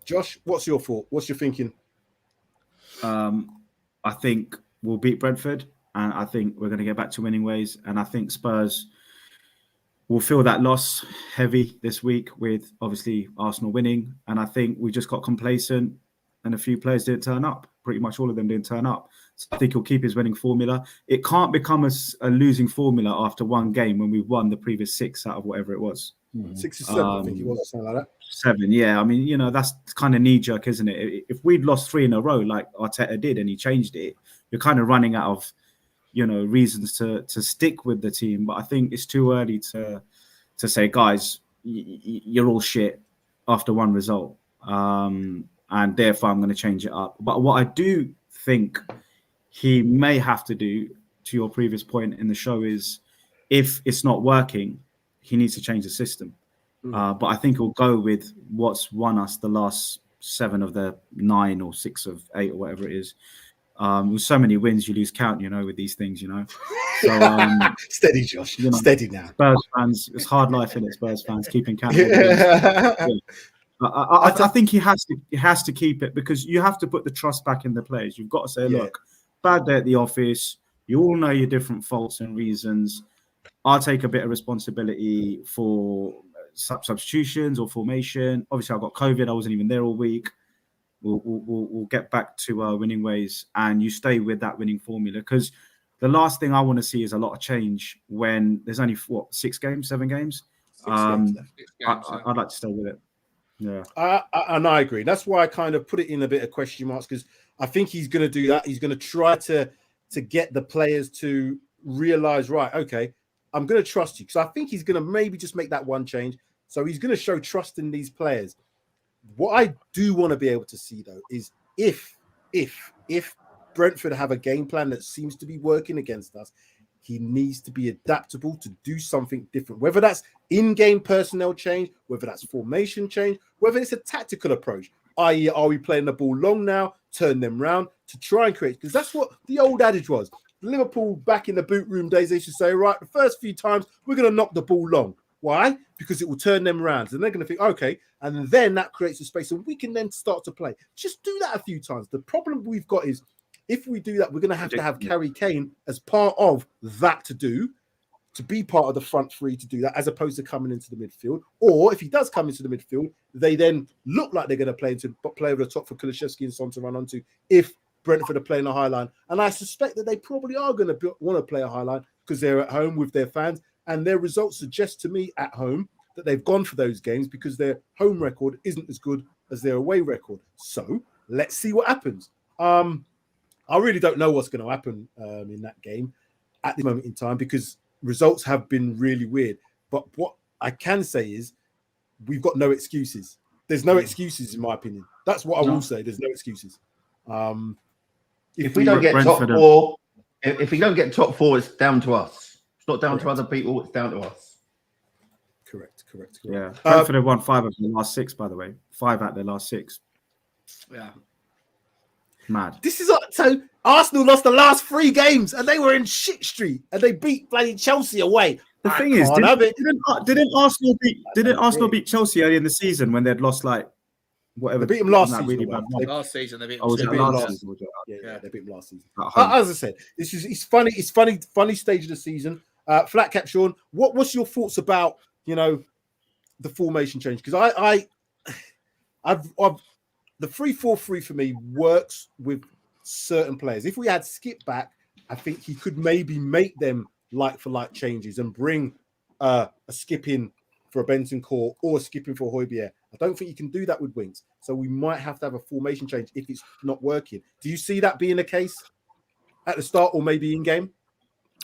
Josh, what's your thought? What's your thinking? I think we'll beat Brentford, and I think we're going to get back to winning ways. And I think Spurs will feel that loss heavy this week with obviously Arsenal winning. And I think we just got complacent and a few players didn't turn up. Pretty much all of them didn't turn up. So I think he'll keep his winning formula. It can't become a losing formula after one game when we won the previous 6 out of whatever it was. 6 or 7, I think it was, something like that. 7, yeah. I mean, that's kind of knee-jerk, isn't it? If we'd lost 3 in a row like Arteta did and he changed it, you're kind of running out of, reasons to stick with the team. But I think it's too early to say, guys, you're all shit after one result. And therefore, I'm going to change it up. But what I do think he may have to do, to your previous point in the show, is if it's not working, he needs to change the system. But I think he'll go with what's won us the last 7 of the 9 or 6 of 8 or whatever it is. With so many wins, you lose count, with these things, So, steady, Josh. Steady now. Spurs fans, it's hard life, isn't it, Spurs fans, keeping count. I think he has to keep it, because you have to put the trust back in the players. You've got to say, look, bad day at the office. You all know your different faults and reasons. I'll take a bit of responsibility for substitutions or formation. Obviously, I got COVID. I wasn't even there all week. We'll get back to winning ways, and you stay with that winning formula, because the last thing I want to see is a lot of change when there's only 6 games, 7 games. I'd like to stay with it. Yeah, and I agree. That's why I kind of put it in a bit of question marks, because I think he's going to do that. He's going to try to get the players to realize, right, okay, I'm going to trust you, because I think he's going to maybe just make that one change. So he's going to show trust in these players. What I do want to be able to see, though, is if Brentford have a game plan that seems to be working against us, he needs to be adaptable to do something different, whether that's in-game personnel change, whether that's formation change, whether it's a tactical approach, i.e., are we playing the ball long now, turn them round to try and create, because that's what the old adage was. Liverpool back in the boot room days, they used to say, right, the first few times we're going to knock the ball long. Why? Because it will turn them around. And they're going to think, okay, and then that creates a space and we can then start to play. Just do that a few times. The problem we've got is if we do that, we're going to have Harry Kane as part of that to be part of the front three to do that, as opposed to coming into the midfield. Or if he does come into the midfield, they then look like they're going to play over the top for Kulusevski and Son to run onto if Brentford are playing a high line. And I suspect that they probably are going to want to play a high line because they're at home with their fans. And their results suggest to me at home that they've gone for those games because their home record isn't as good as their away record. So let's see what happens. I really don't know what's going to happen in that game at the moment in time, because results have been really weird. But what I can say is we've got no excuses. There's no excuses, in my opinion. That's what I will say. There's no excuses. If we don't get top 4, if we don't get top 4, it's down to us. It's not down to other people. It's down to us. Correct. Yeah. Brentford have won 5 of their last 6, by the way. 5 out of their last 6. Yeah. Mad. This is so Arsenal lost the last 3 games and they were in shit street and they beat bloody Chelsea away. The thing is, didn't Arsenal beat Chelsea early in the season when they'd lost like whatever? They beat them last season. Last season, they beat them. They beat them last season. As I said, it's funny stage of the season. Flat Cap, Sean, what's your thoughts about the formation change? Because I've the 3-4-3 for me works with certain players. If we had Skip back, I think he could maybe make them like for like changes and bring a skip in for a Bentancur or a skip in for Højbjerg. I don't think you can do that with Winks. So we might have to have a formation change if it's not working. Do you see that being the case at the start or maybe in game?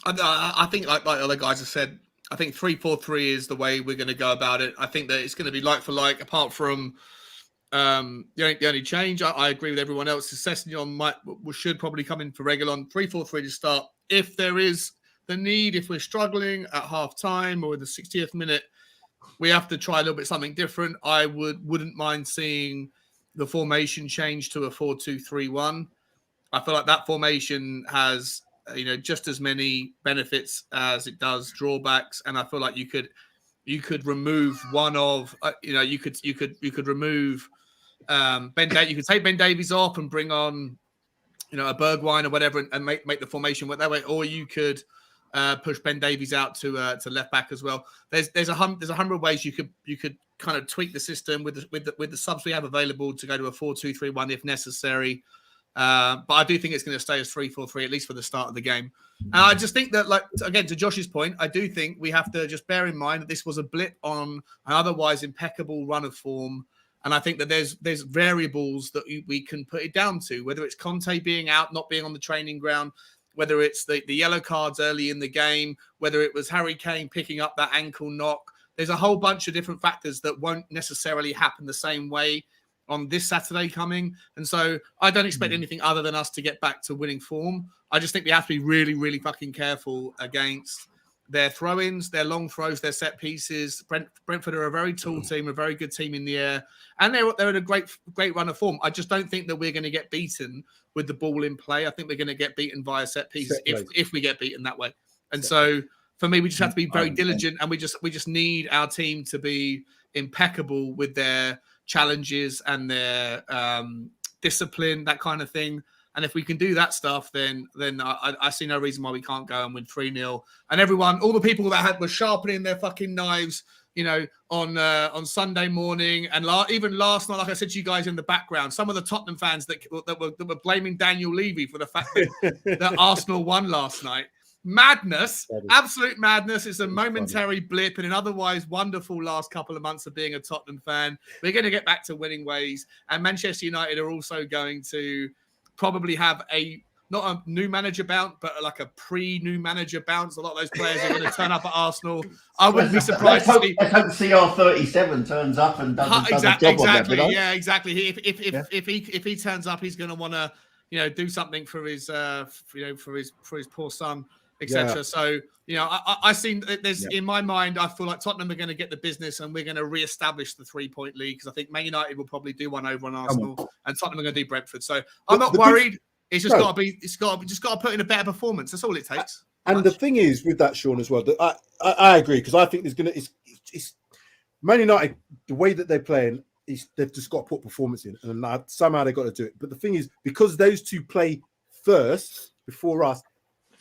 I think like other guys have said, I think 3-4-3 is the way we're going to go about it. I think that it's going to be like for like, apart from the only change. I agree with everyone else. Sessegnon should probably come in for Reguilón. 3-4-3 to start. If there is the need, if we're struggling at half time or in the 60th minute, we have to try a little bit something different. I wouldn't mind seeing the formation change to a 4-2-3-1. I feel like that formation has just as many benefits as it does drawbacks, and I feel like you could remove one of you could remove Ben Davies. You could take Ben Davies off and bring on a Bergwijn or whatever, and make the formation work that way, or you could push Ben Davies out to left back as well. There's a hundred ways you could kind of tweak the system with the subs we have available to go to a 4-2-3-1 if necessary. But I do think it's going to stay as 3-4-3 at least for the start of the game. And I just think that, like, again, to Josh's point, I do think we have to just bear in mind that this was a blip on an otherwise impeccable run of form. And I think that there's variables that we can put it down to, whether it's Conte being out, not being on the training ground, whether it's the yellow cards early in the game, whether it was Harry Kane picking up that ankle knock. There's a whole bunch of different factors that won't necessarily happen the same way on this Saturday coming. And so I don't expect anything other than us to get back to winning form. I just think we have to be really, really fucking careful against their throw-ins, their long throws, their set pieces. Brentford are a very tall team, a very good team in the air, and they're in a great run of form. I just don't think that we're going to get beaten with the ball in play. I think we're going to get beaten via set pieces if we get beaten that way. And so for me, we just have to be very diligent, and we just need our team to be impeccable with their challenges and their discipline, that kind of thing. And if we can do that stuff, then I see no reason why we can't go and win 3-0. And everyone, all the people that were sharpening their fucking knives, on Sunday morning and even last night, like I said to you guys in the background, some of the Tottenham fans that were blaming Daniel Levy for the fact that Arsenal won last night. Madness, absolute madness. It's a momentary blip in an otherwise wonderful last couple of months of being a Tottenham fan. We're going to get back to winning ways. And Manchester United are also going to probably have not a new manager bounce, but like a pre-new manager bounce. A lot of those players are going to turn up at Arsenal. I wouldn't be surprised to see. Let's hope CR37 turns up and does exactly. a job on that, yeah, exactly. If he turns up, he's going to want to do something for his for his poor son, etc. Yeah. So I see there's in my mind, I feel like Tottenham are going to get the business, and we're going to re-establish the 3-point lead, because I think Man United will probably do one over on Arsenal, and Tottenham are going to do Brentford. So I'm not worried. It's just got to put in a better performance. That's all it takes. And the thing is with that, Sean, as well, that I agree, because I think there's going to it's Man United, the way that they're playing is they've just got to put performance in, and somehow they've got to do it. But the thing is, because those two play first before us,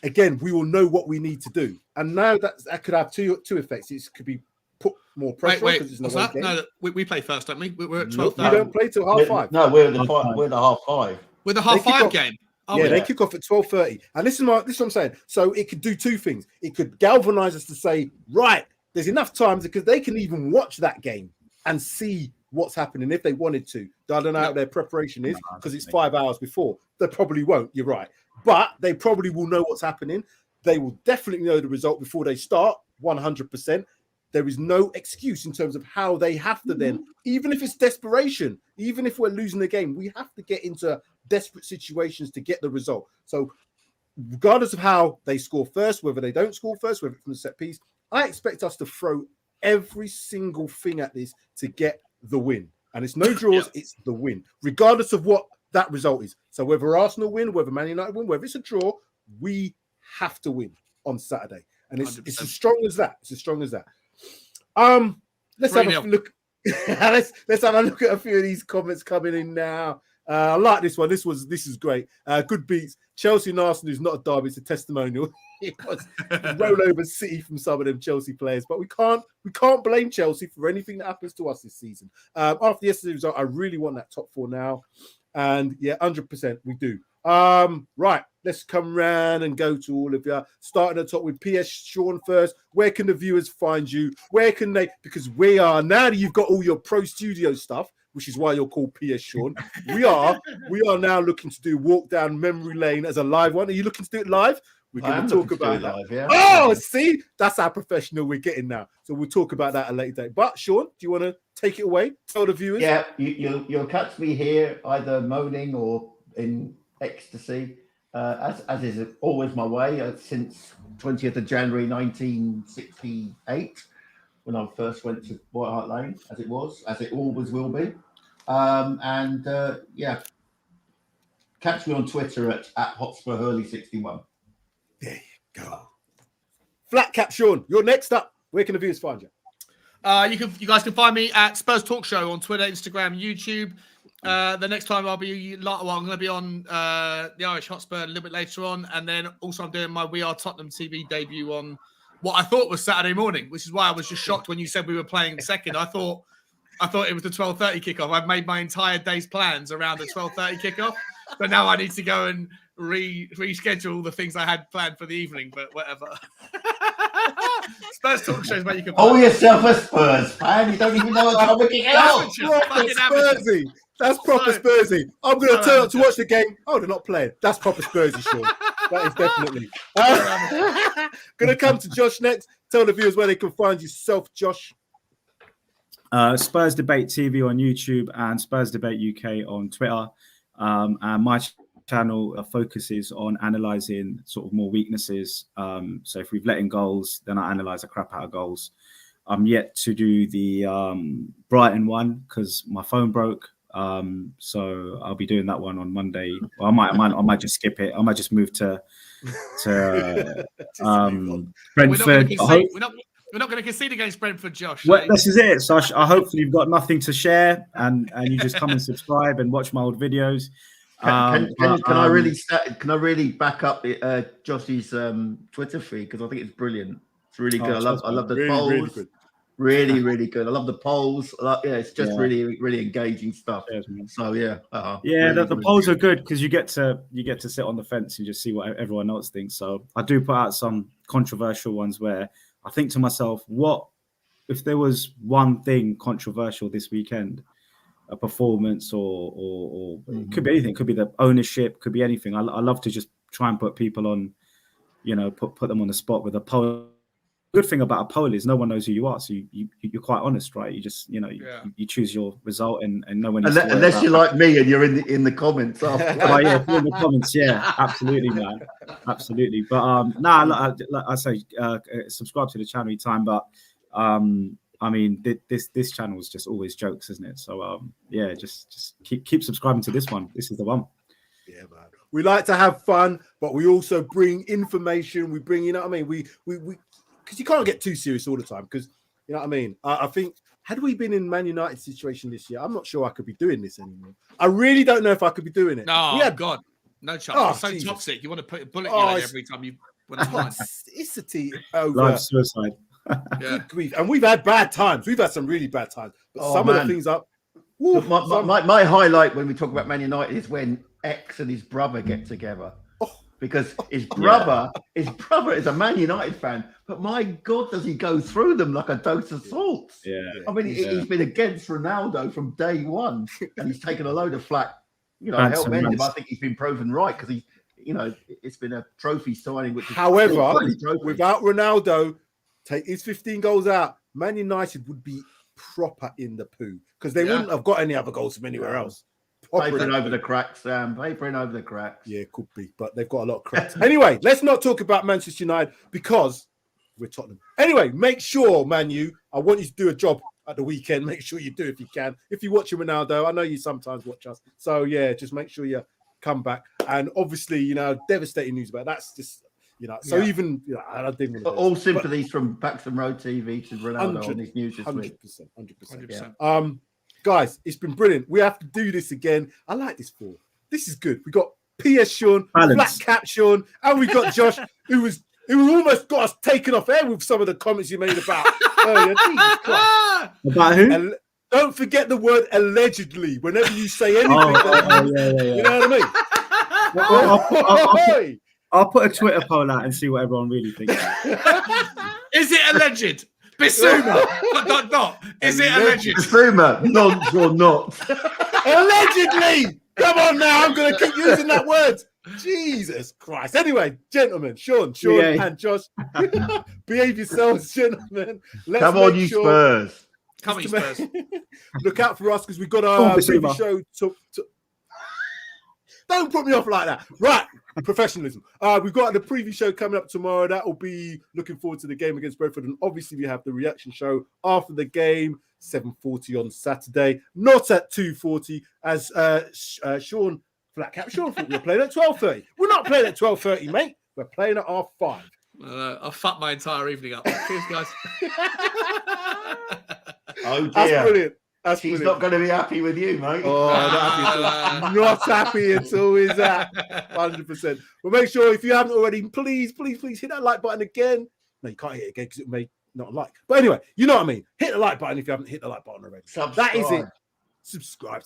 again, we will know what we need to do. And now that could have two effects. It could be put more pressure on, because it's not game. No, we play first, don't we? We're at 12. We don't play till half 5. No, we're the half 5. With the half 5 game. They kick off at 12:30. And this is what I'm saying. So it could do two things. It could galvanize us to say, right, there's enough times, because they can even watch that game and see what's happening if they wanted to. I don't know how their preparation is, because it's 5 hours before. They probably won't. You're right. But they probably will know what's happening. They will definitely know the result before they start, 100%. There is no excuse in terms of how they have to then, even if it's desperation, even if we're losing the game, we have to get into desperate situations to get the result. So regardless of how they score first, whether they don't score first, whether it's from the set piece, I expect us to throw every single thing at this to get the win. And it's no draws, it's the win. Regardless of what that result is. So whether Arsenal win, whether Man United win, whether it's a draw, we have to win on Saturday. And it's as strong as that. It's as strong as that. Let's have a look. let's have a look at a few of these comments coming in now. I like this one. This is great. Good beats. Chelsea and Arsenal is not a derby, it's a testimonial. It was roll over City from some of them Chelsea players, but we can't blame Chelsea for anything that happens to us this season. After yesterday's result, I really want that top 4 now, and yeah, 100% we do. Right, let's come round and go to all of you. Starting at the top with PS Sean first. Where can the viewers find you? Where can they? Because we are, now that you've got all your Pro Studio stuff, which is why you're called PS Sean, we are now looking to do Walk Down Memory Lane as a live one. Are you looking to do it live? We're going to talk about that. Live, yeah. Oh, see, that's how professional we're getting now. So we'll talk about that at a later date. But Sean, do you want to take it away? Tell the viewers. Yeah, you'll catch me here either moaning or in ecstasy, as is always my way since 20th of January 1968, when I first went to White Hart Lane, as it always will be. Yeah, catch me on Twitter at HotspurHurley61. There you go. Flat Cap Sean, you're next up. Where can the viewers find you? You guys can find me at Spurs Talk Show on Twitter, Instagram, YouTube. The next time I'm going to be on the Irish Hotspur a little bit later on, and then also I'm doing my We Are Tottenham TV debut on what I thought was Saturday morning, which is why I was just shocked when you said we were playing second. I thought it was the 12:30 kickoff. I've made my entire day's plans around the 12:30 kickoff, but now I need to go and reschedule the things I had planned for the evening. But whatever. Spurs Talk Shows where you can. Oh, yourself a Spurs fan. You don't even know what I'm looking at. Spursy. That's proper Spursy. I'm going to turn up to watch the game. Oh, they're not playing. That's proper Spursy, Sean. That is definitely. Going to come to Josh next. Tell the viewers where they can find yourself, Josh. Spurs Debate TV on YouTube and Spurs Debate UK on Twitter. And my channel focuses on analysing sort of more weaknesses. So if we've let in goals, then I analyse the crap out of goals. I'm yet to do the Brighton one because my phone broke. So I'll be doing that one on Monday. Well, I might just skip it. I might just move to Brentford. We're not going to concede against Brentford, Josh. Well, this is it. So I hopefully you've got nothing to share, and you just come and subscribe and watch my old videos. Can I really back up Josh's Twitter feed, because I think it's brilliant. It's really good. I love the polls. Really good. I love the polls. It's just really engaging stuff. So the polls are good because you get to sit on the fence and just see what everyone else thinks. So I do put out some controversial ones where I think to myself, what if there was one thing controversial this weekend, a performance or it could be anything. It could be the ownership, could be anything. I love to just try and put people on, put them on the spot with a poll. Good thing about a poll is no one knows who you are, so you're quite honest, right? You just you choose your result and no one unless you're like me and you're in the comments after. In the comments, absolutely, man, absolutely. But like I say, subscribe to the channel anytime. But I mean, this channel is just always jokes, isn't it? So just keep subscribing to this one. This is the one. Yeah, man. We like to have fun, but we also bring information. We bring, we because you can't get too serious all the time. Because I think had we been in Man United situation this year, I'm not sure I could be doing this anymore. I really don't know if I could be doing it. No, God, no chance. It's so Jesus. Toxic. You want to put a bullet in your head every time you. It's a tea over life suicide. And we've had bad times. We've had some really bad times. But of the things up. My highlight when we talk about Man United is when X and his brother get together. Because his brother is a Man United fan, but my God, does he go through them like a dose of salt? Yeah. I mean, he's been against Ronaldo from day one, and he's taken a load of flack. Help end him. I think he's been proven right because it's been a trophy signing. However, without Ronaldo, take his 15 goals out, Man United would be proper in the poo because they wouldn't have got any other goals from anywhere else. Papering over the cracks, Sam. Papering over the cracks. Yeah, could be, but they've got a lot of cracks. Anyway, let's not talk about Manchester United because we're Tottenham. Anyway, make sure, Man U, I want you to do a job at the weekend, make sure you do if you can. If you're watching Ronaldo, I know you sometimes watch us. So, yeah, just make sure you come back. And obviously, you know, devastating news about that's just, you know, so even, you know, I didn't want to all sympathies from Baxton Road TV to Ronaldo on his news this week. 100%. Yeah. Guys, it's been brilliant. We have to do this again. I like this for. This is good. We got PS Sean, Flat Cap Sean, and we got Josh, who almost got us taken off air with some of the comments you made about earlier. Jesus Christ. About who? Don't forget the word allegedly whenever you say anything. You know what I mean? I'll put a Twitter poll out and see what everyone really thinks. Is it alleged? Bissouma. Dot. Is it alleged? Bissouma, nonce or not. Allegedly. Come on now. I'm going to keep using that word. Jesus Christ. Anyway, gentlemen, Sean, and Josh, behave yourselves, gentlemen. Come on, you Spurs. Come on, you Spurs. Look out for us because we've got our preview show. Don't put me off like that. Right. Professionalism. We've got the preview show coming up tomorrow. That will be looking forward to the game against Brentford. And obviously, we have the reaction show after the game, 7:40 on Saturday, not at 2:40, as Sean Flatcap Sean thought we were playing at 12:30. We're not playing at 12:30, mate. We're playing at R5. I'll fuck my entire evening up. Cheers, guys. Oh, dear. That's brilliant. She's not going to be happy with you, mate. Oh, not happy until he's at 100%. Well, make sure if you haven't already, please hit that like button again. No, you can't hit it again because it may not like. But anyway, you know what I mean. Hit the like button if you haven't hit the like button already. That is it. Subscribe.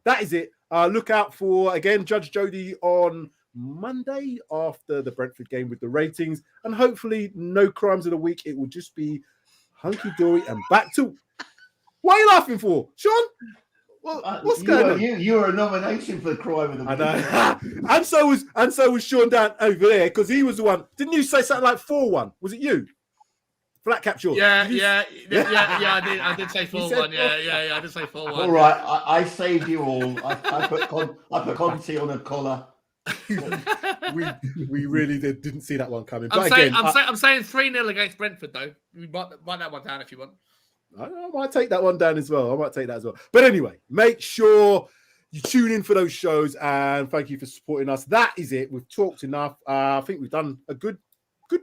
That is it. Look out for, again, Judge Jodi on Monday after the Brentford game with the ratings. And hopefully no crimes of the week. It will just be hunky-dory and back to... What are you laughing for, Sean? What's going on? You were a nomination for the crime of the week. I know. and so was Sean down over there because he was the one. Didn't you say something like 4-1? Was it you? Flat cap Sean. Yeah. I did say 4-1. Yeah. I did say 4-1. All right, I saved you all. I put Conte on a collar. we really didn't see that one coming. I'm saying 3-0 against Brentford though. We write that one down if you want. I might take that one down as well. But anyway, make sure you tune in for those shows and thank you for supporting us. That is it. We've talked enough. I think we've done a good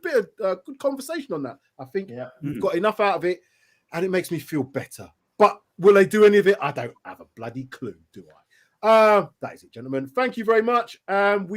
bit of good conversation on that. I think we've got enough out of it and it makes me feel better. But will they do any of it? I don't have a bloody clue, do I? That is it, gentlemen. Thank you very much. We